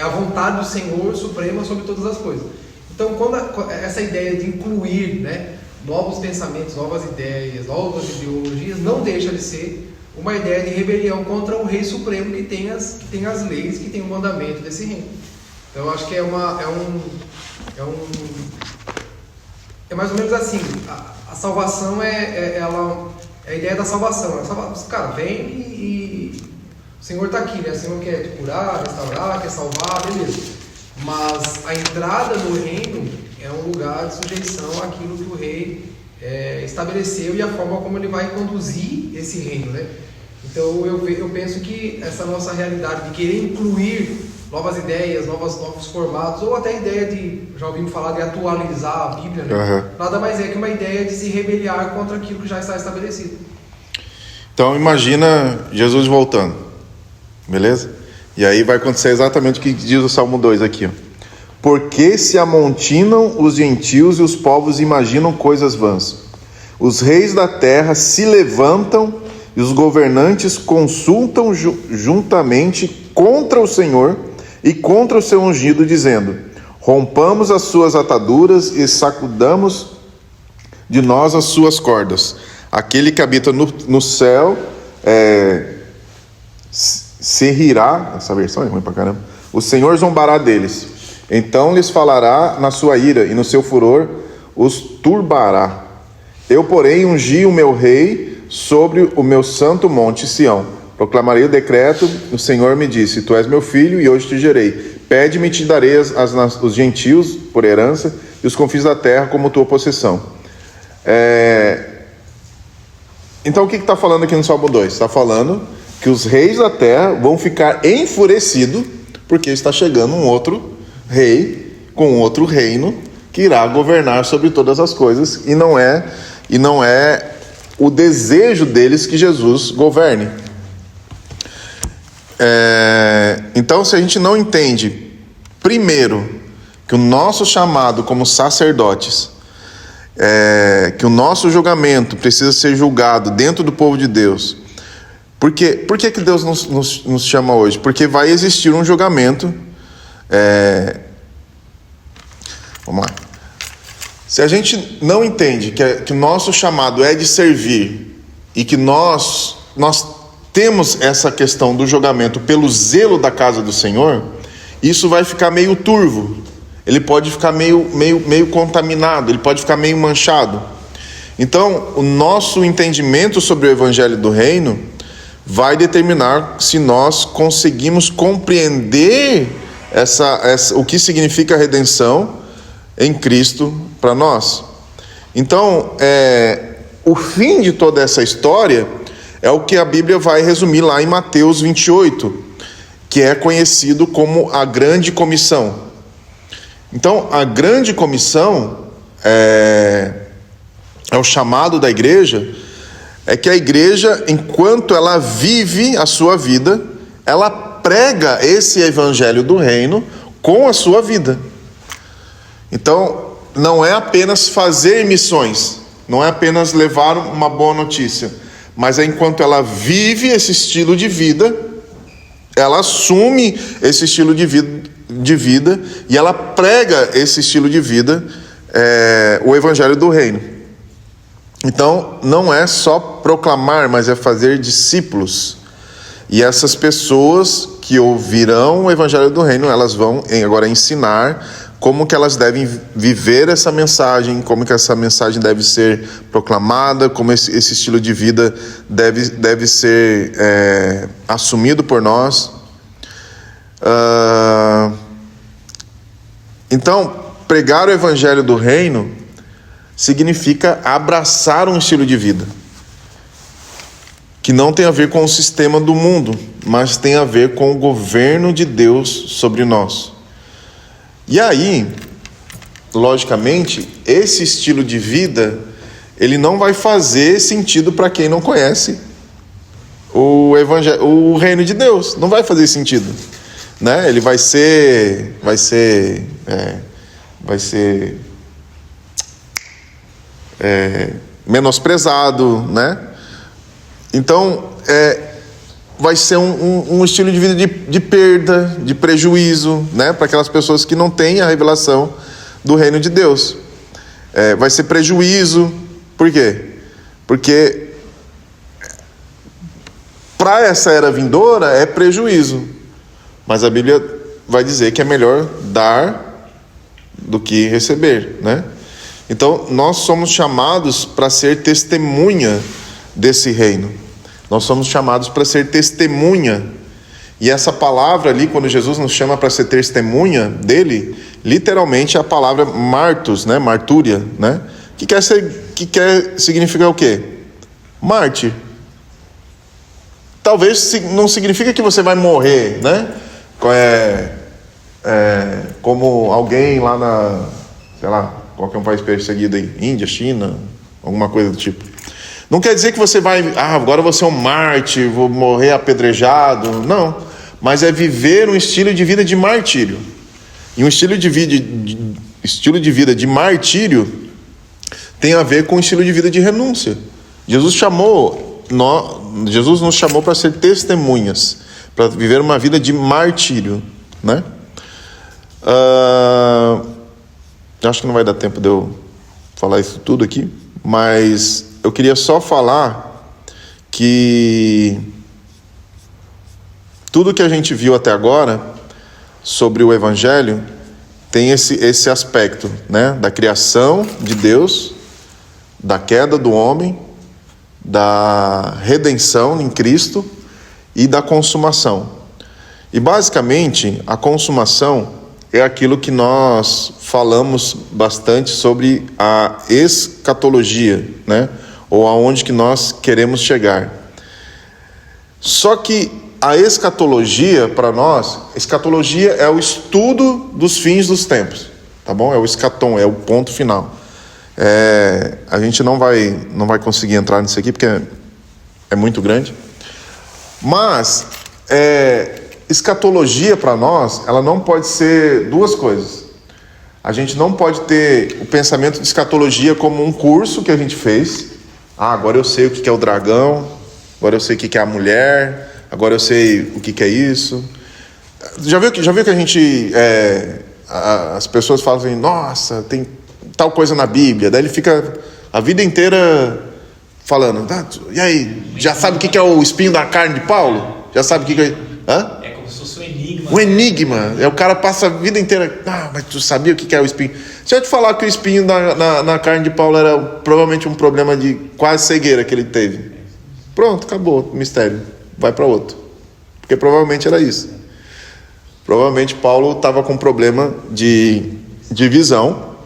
a vontade do Senhor suprema sobre todas as coisas. Então, quando essa ideia de incluir, né, novos pensamentos, novas ideias, novas ideologias, não deixa de ser uma ideia de rebelião contra o Rei Supremo que tem as leis, que tem o mandamento desse reino. Então, eu acho que é mais ou menos assim. A salvação é a ideia da salvação. Cara, vem e o Senhor está aqui, né? O Senhor quer te curar, restaurar, quer salvar, beleza. Mas a entrada no reino é um lugar de sujeição àquilo que o rei estabeleceu e a forma como ele vai conduzir esse reino, né? Então eu penso que essa nossa realidade de querer incluir novas ideias, novos formatos, ou até a ideia de, já ouvimos falar de atualizar a Bíblia, né? Nada mais é que uma ideia de se rebeliar contra aquilo que já está estabelecido. Então imagina Jesus voltando, beleza? E aí vai acontecer exatamente o que diz o Salmo 2 aqui, ó. Porque se amontinam os gentios e os povos imaginam coisas vãs. Os reis da terra se levantam e os governantes consultam juntamente contra o Senhor e contra o seu ungido, dizendo: rompamos as suas ataduras e sacudamos de nós as suas cordas. Aquele que habita no céu se rirá, essa versão é ruim pra caramba, o Senhor zombará deles, então lhes falará na sua ira, e no seu furor os turbará. Eu, porém, ungi o meu rei sobre o meu santo monte Sião. Proclamarei o decreto, o Senhor me disse: tu és meu filho, e hoje te gerei. Pede-me, e te darei os gentios por herança, e os confins da terra como tua possessão. Então o que está falando aqui no Salmo 2? Está falando que os reis da terra vão ficar enfurecidos, porque está chegando um outro rei, com outro reino, que irá governar sobre todas as coisas, e não é o desejo deles que Jesus governe. Então, se a gente não entende, primeiro, que o nosso chamado como sacerdotes, que o nosso julgamento precisa ser julgado dentro do povo de Deus. Por que Deus nos chama hoje? Porque vai existir um julgamento. Vamos lá. Se a gente não entende que o nosso chamado é de servir, e que nós temos essa questão do julgamento pelo zelo da casa do Senhor, isso vai ficar meio turvo. Ele pode ficar meio contaminado, ele pode ficar meio manchado. Então, o nosso entendimento sobre o Evangelho do Reino vai determinar se nós conseguimos compreender o que significa a redenção em Cristo para nós. Então, o fim de toda essa história é o que a Bíblia vai resumir lá em Mateus 28, que é conhecido como a Grande Comissão. Então, a Grande Comissão é o chamado da igreja, é que a igreja, enquanto ela vive a sua vida, ela prega esse evangelho do reino com a sua vida. Então, não é apenas fazer missões, não é apenas levar uma boa notícia, mas é enquanto ela vive esse estilo de vida, ela assume esse estilo de vida e ela prega esse estilo de vida, o evangelho do reino. Então, não é só proclamar, mas é fazer discípulos. E essas pessoas que ouvirão o evangelho do reino, elas vão agora ensinar como que elas devem viver essa mensagem, como que essa mensagem deve ser proclamada, como esse estilo de vida deve ser assumido por nós. Então, pregar o evangelho do reino significa abraçar um estilo de vida que não tem a ver com o sistema do mundo, mas tem a ver com o governo de Deus sobre nós. E aí, logicamente, esse estilo de vida, ele não vai fazer sentido para quem não conhece o reino de Deus. Não vai fazer sentido, né? Ele vai ser menosprezado, né? Então, vai ser um estilo de vida de perda, de prejuízo, né? Para aquelas pessoas que não têm a revelação do reino de Deus. Vai ser prejuízo. Por quê? Porque para essa era vindoura é prejuízo. Mas a Bíblia vai dizer que é melhor dar do que receber, né? Então, nós somos chamados para ser testemunha desse reino. Nós somos chamados para ser testemunha. E essa palavra ali, quando Jesus nos chama para ser testemunha dele, literalmente é a palavra martus, né? Martúria, né? Que quer significar o quê? Mártir. Talvez não significa que você vai morrer, né? Como alguém lá na, sei lá, qualquer um país perseguido aí, Índia, China, alguma coisa do tipo. Não quer dizer que você vai, agora você é um mártir, vou morrer apedrejado. Não, mas é viver um estilo de vida de martírio. E um estilo de vida de martírio tem a ver com o estilo de vida de renúncia. Jesus nos chamou para ser testemunhas. para viver uma vida de martírio, né? Acho que não vai dar tempo de eu falar isso tudo aqui, mas eu queria só falar que tudo que a gente viu até agora sobre o Evangelho tem esse aspecto, né? Da criação de Deus, da queda do homem, da redenção em Cristo e da consumação. E basicamente a consumação é aquilo que nós falamos bastante sobre a escatologia, né? Ou aonde que nós queremos chegar. Só que a escatologia, para nós, escatologia é o estudo dos fins dos tempos, tá bom? É o escatom, é o ponto final. A gente não vai conseguir entrar nisso aqui porque é muito grande. Mas escatologia para nós, ela não pode ser duas coisas. A gente não pode ter o pensamento de escatologia como um curso que a gente fez. Agora eu sei o que é o dragão, agora eu sei o que é a mulher, agora eu sei o que é isso. Já viu que a gente... as pessoas falam assim, nossa, tem tal coisa na Bíblia. Daí ele fica a vida inteira falando, e aí, já sabe o que é o espinho da carne de Paulo? Já sabe o que é... Hã? É como se fosse um enigma. Um enigma. O cara passa a vida inteira, mas tu sabia o que é o espinho? Se eu te falar que o espinho na carne de Paulo era provavelmente um problema de quase cegueira que ele teve. Pronto, acabou o mistério. Vai para outro. Porque provavelmente era isso. Provavelmente Paulo estava com problema de visão.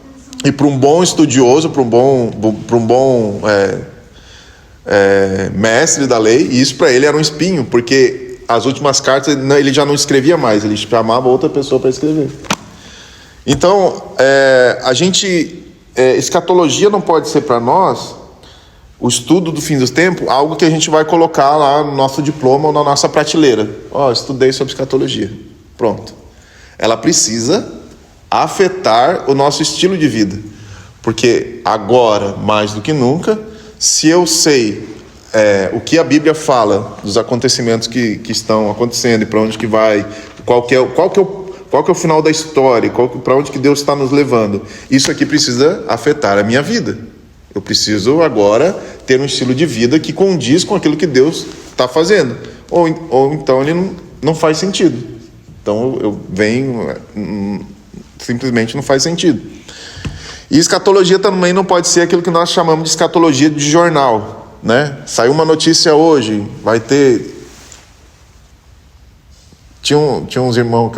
E para um bom estudioso, para um bom mestre da lei, isso para ele era um espinho, porque as últimas cartas ele já não escrevia mais, ele chamava outra pessoa para escrever. Então, escatologia não pode ser para nós, o estudo do fim dos tempos, algo que a gente vai colocar lá no nosso diploma ou na nossa prateleira. Estudei sobre escatologia. Pronto. Ela precisa afetar o nosso estilo de vida. Porque agora, mais do que nunca, se eu sei o que a Bíblia fala dos acontecimentos que estão acontecendo e para onde que vai, qual que é o final da história, para onde que Deus está nos levando, isso aqui precisa afetar a minha vida. Eu preciso agora ter um estilo de vida que condiz com aquilo que Deus está fazendo. Ou então ele não faz sentido. Então eu venho, simplesmente não faz sentido. E escatologia também não pode ser aquilo que nós chamamos de escatologia de jornal, né? Saiu uma notícia hoje, vai ter... Tinha uns irmãos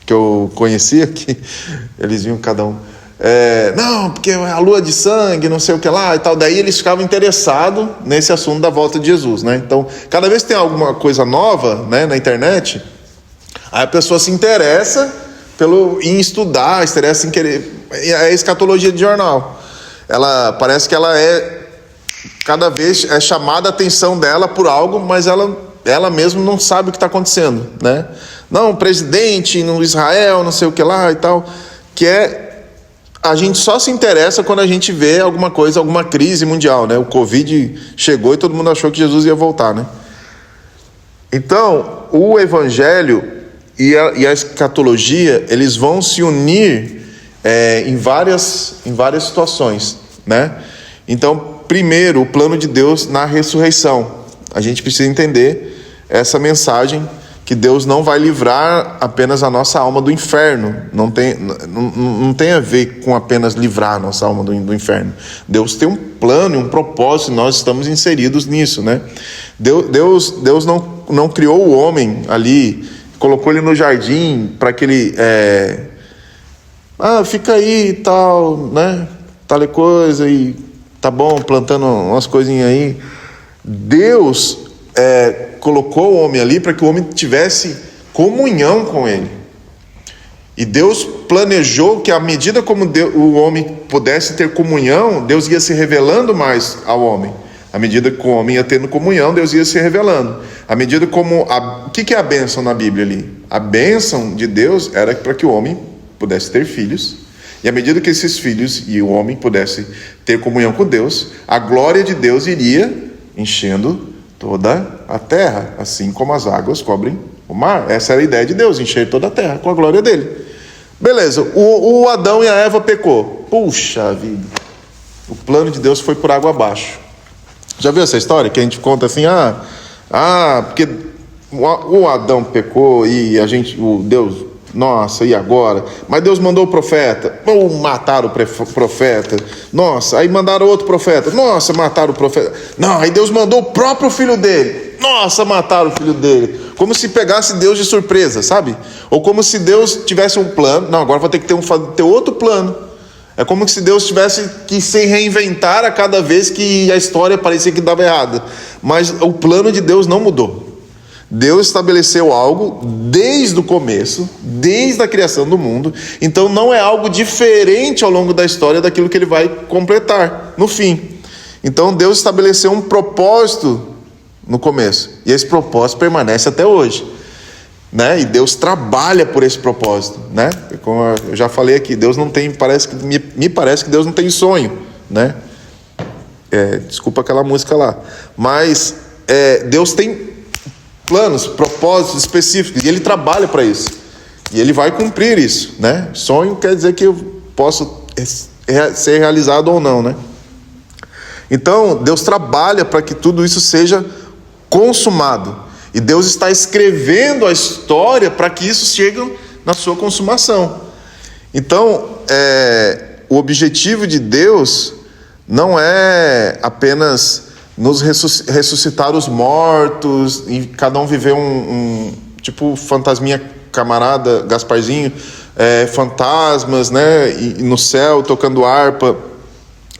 que eu conhecia, que eles vinham cada um... não, porque a lua de sangue, não sei o que lá e tal. Daí eles ficavam interessados nesse assunto da volta de Jesus, né? Então, cada vez que tem alguma coisa nova, né, na internet, aí a pessoa se interessa em estudar, se interessa em querer... É a escatologia de jornal. Ela parece que ela cada vez é chamada a atenção dela por algo, mas ela mesma não sabe o que está acontecendo, né? Não, presidente no Israel, não sei o que lá e tal, a gente só se interessa quando a gente vê alguma coisa, alguma crise mundial, né? O Covid chegou e todo mundo achou que Jesus ia voltar, né? Então, o Evangelho e a escatologia, eles vão se unir em várias situações, né? Então, primeiro, o plano de Deus na ressurreição. A gente precisa entender essa mensagem, que Deus não vai livrar apenas a nossa alma do inferno. Não tem a ver com apenas livrar a nossa alma do inferno. Deus tem um plano e um propósito, e nós estamos inseridos nisso, né? Deus não criou o homem ali, colocou ele no jardim para que ele... fica aí e tal, né? Tal coisa, e tá bom, plantando umas coisinhas aí. Deus colocou o homem ali para que o homem tivesse comunhão com ele. E Deus planejou que à medida como o homem pudesse ter comunhão, Deus ia se revelando mais ao homem. À medida que o homem ia tendo comunhão, Deus ia se revelando. À medida como... O que é a bênção na Bíblia ali? A bênção de Deus era para que o homem pudesse ter filhos. E à medida que esses filhos e o homem pudessem ter comunhão com Deus, a glória de Deus iria enchendo toda a terra, assim como as águas cobrem o mar. Essa era a ideia de Deus, encher toda a terra com a glória dele. Beleza, o Adão e a Eva pecou. Puxa vida, o plano de Deus foi por água abaixo. Já viu essa história que a gente conta assim, porque o Adão pecou e o Deus, nossa, e agora? Mas Deus mandou o profeta, mataram o profeta, nossa, aí mandaram outro profeta, nossa, mataram o profeta, não, aí Deus mandou o próprio filho dele, nossa, mataram o filho dele, como se pegasse Deus de surpresa, sabe? Ou como se Deus tivesse um plano, não, agora vou ter que ter outro plano. É como se Deus tivesse que se reinventar a cada vez que a história parecia que dava errada. Mas o plano de Deus não mudou. Deus estabeleceu algo desde o começo, desde a criação do mundo. Então não é algo diferente ao longo da história daquilo que ele vai completar no fim. Então Deus estabeleceu um propósito no começo. E esse propósito permanece até hoje. Né? E Deus trabalha por esse propósito, né? Como eu já falei aqui, Deus não tem, me parece que Deus não tem sonho, né? Desculpa aquela música lá, mas Deus tem planos, propósitos específicos e Ele trabalha para isso e Ele vai cumprir isso, né? Sonho quer dizer que eu posso ser realizado ou não, né? Então Deus trabalha para que tudo isso seja consumado. E Deus está escrevendo a história para que isso chegue na sua consumação. Então, o objetivo de Deus não é apenas nos ressuscitar os mortos, e cada um viver tipo fantasminha camarada, Gasparzinho, fantasmas, né, e no céu tocando harpa.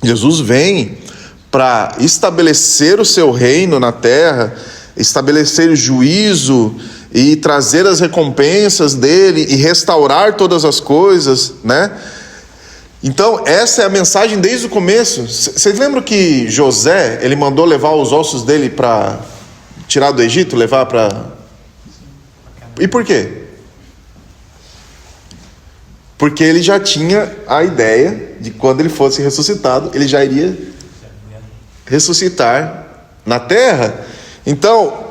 Jesus vem para estabelecer o seu reino na terra, estabelecer juízo e trazer as recompensas dele e restaurar todas as coisas, né? Então essa é a mensagem desde o começo. Vocês lembram que José, ele mandou levar os ossos dele para tirar do Egito, levar para... E por quê? Porque ele já tinha a ideia de quando ele fosse ressuscitado, ele já iria ressuscitar na terra. Então,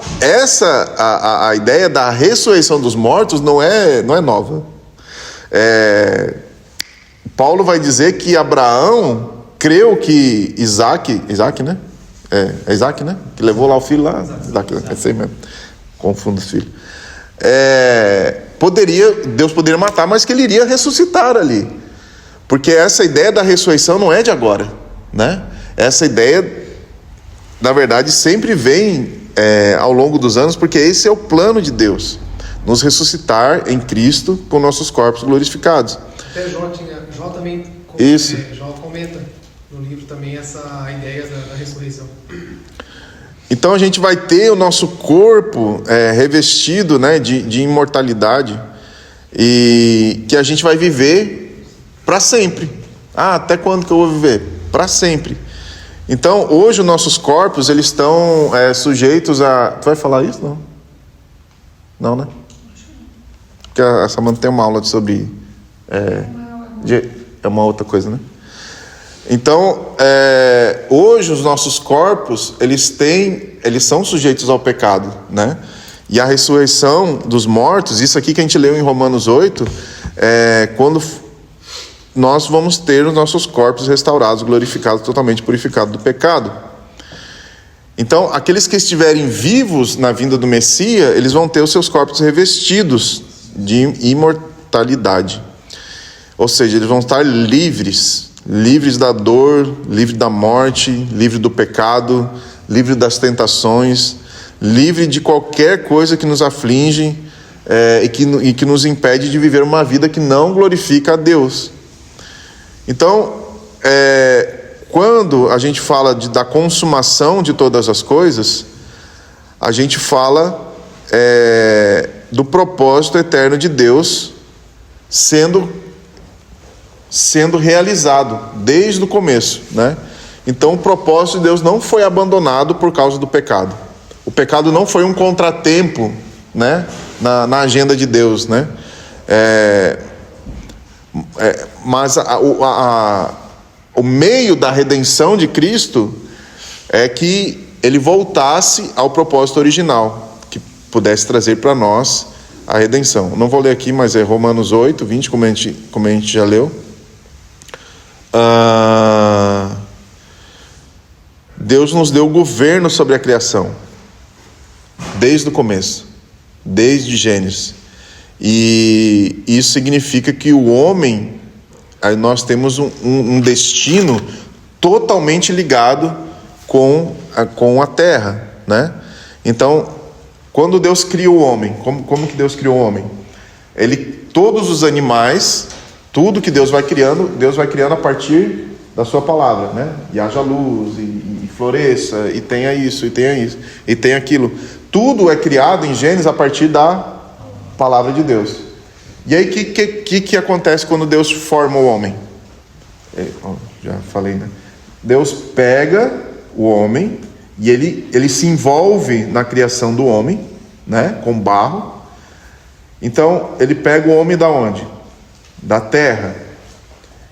a ideia da ressurreição dos mortos não é nova. Paulo vai dizer que Abraão creu que Isaac, né? Isaac, né? Que levou lá o filho lá. Isaac, é assim mesmo. Confundo os filhos. Deus poderia matar, mas que ele iria ressuscitar ali. Porque essa ideia da ressurreição não é de agora, né? Essa ideia, na verdade, sempre vem ao longo dos anos, porque esse é o plano de Deus, nos ressuscitar em Cristo com nossos corpos glorificados. Até Jó também Isso. Jó comenta no livro também essa ideia da ressurreição. Então a gente vai ter o nosso corpo revestido, né, de imortalidade, e que a gente vai viver para sempre. Até quando que eu vou viver? Para sempre. Então, hoje os nossos corpos, eles estão sujeitos a... Tu vai falar isso? Não? Não, né? Porque a Samanta tem uma aula sobre... É uma outra coisa, né? Então, hoje os nossos corpos, eles são sujeitos ao pecado, né? E a ressurreição dos mortos, isso aqui que a gente leu em Romanos 8, quando nós vamos ter os nossos corpos restaurados, glorificados, totalmente purificados do pecado. Então, aqueles que estiverem vivos na vinda do Messias, eles vão ter os seus corpos revestidos de imortalidade. Ou seja, eles vão estar livres da dor, livres da morte, livres do pecado, livres das tentações, livres de qualquer coisa que nos aflige e que nos impede de viver uma vida que não glorifica a Deus. Então, quando a gente fala da consumação de todas as coisas, a gente fala do propósito eterno de Deus sendo realizado desde o começo, né? Então o propósito de Deus não foi abandonado por causa do pecado. O pecado não foi um contratempo, né, na agenda de Deus, né? Mas o meio da redenção de Cristo é que ele voltasse ao propósito original, que pudesse trazer para nós a redenção. Não vou ler aqui, mas é Romanos 8, 20, como a gente já leu. Deus nos deu o governo sobre a criação, desde o começo, desde Gênesis. E isso significa que o homem, nós temos um destino totalmente ligado com a terra, né? Então, quando Deus cria o homem, como que Deus criou o homem? Todos os animais, tudo que Deus vai criando a partir da sua palavra, né? E haja luz, e floresça, e tenha isso, e tenha isso, e tenha aquilo. Tudo é criado em Gênesis a partir da palavra de Deus. E aí, o que acontece quando Deus forma o homem? Já falei, né? Deus pega o homem e ele se envolve na criação do homem, né? Com barro. Então, ele pega o homem da onde? Da terra.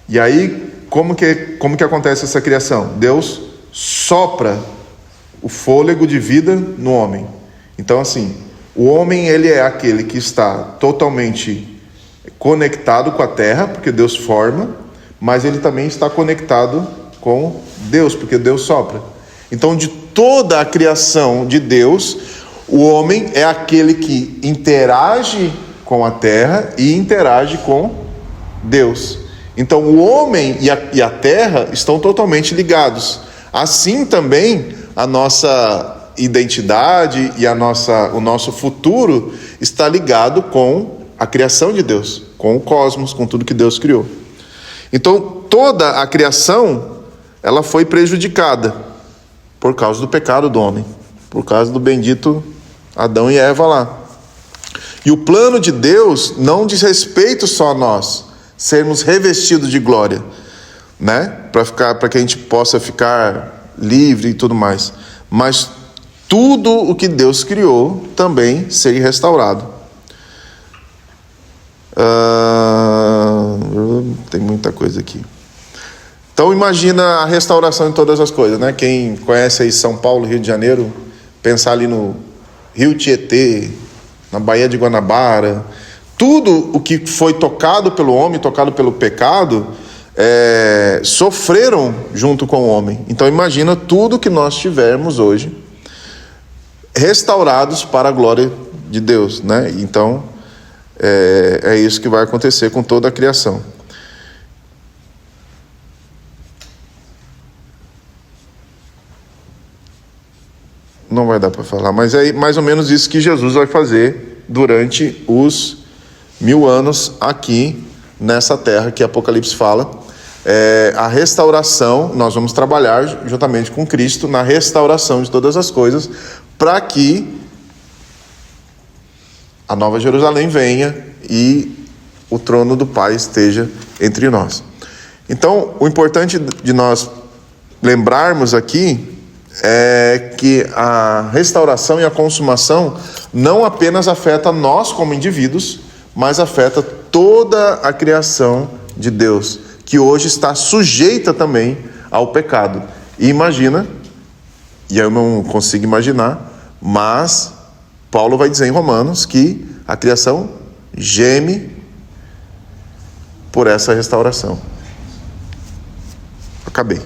E aí, como que acontece essa criação? Deus sopra o fôlego de vida no homem. Então, assim, o homem, ele é aquele que está totalmente conectado com a terra, porque Deus forma, mas ele também está conectado com Deus, porque Deus sopra. Então, de toda a criação de Deus, o homem é aquele que interage com a terra e interage com Deus. Então, o homem e a terra estão totalmente ligados. Assim também, a nossa identidade e o nosso futuro está ligado com a criação de Deus, com o cosmos, com tudo que Deus criou. Então, toda a criação, ela foi prejudicada por causa do pecado do homem, por causa do bendito Adão e Eva lá. E o plano de Deus não diz respeito só a nós sermos revestidos de glória, né? Para que a gente possa ficar livre e tudo mais, mas tudo o que Deus criou também ser restaurado. Tem muita coisa aqui. Então imagina a restauração de todas as coisas, né? Quem conhece aí São Paulo, Rio de Janeiro, pensar ali no Rio Tietê, na Baía de Guanabara, tudo o que foi tocado pelo homem, tocado pelo pecado, sofreram junto com o homem. Então imagina tudo que nós tivermos hoje restaurados para a glória de Deus, né? Então é isso que vai acontecer com toda a criação. Não vai dar para falar, mas é mais ou menos isso que Jesus vai fazer durante os 1000 anos aqui nessa terra que Apocalipse fala. A restauração, nós vamos trabalhar juntamente com Cristo na restauração de todas as coisas, para que a Nova Jerusalém venha e o trono do Pai esteja entre nós. Então, o importante de nós lembrarmos aqui é que a restauração e a consumação não apenas afeta nós como indivíduos, mas afeta toda a criação de Deus, que hoje está sujeita também ao pecado. E imagina, e eu não consigo imaginar, mas Paulo vai dizer em Romanos que a criação geme por essa restauração. Acabei.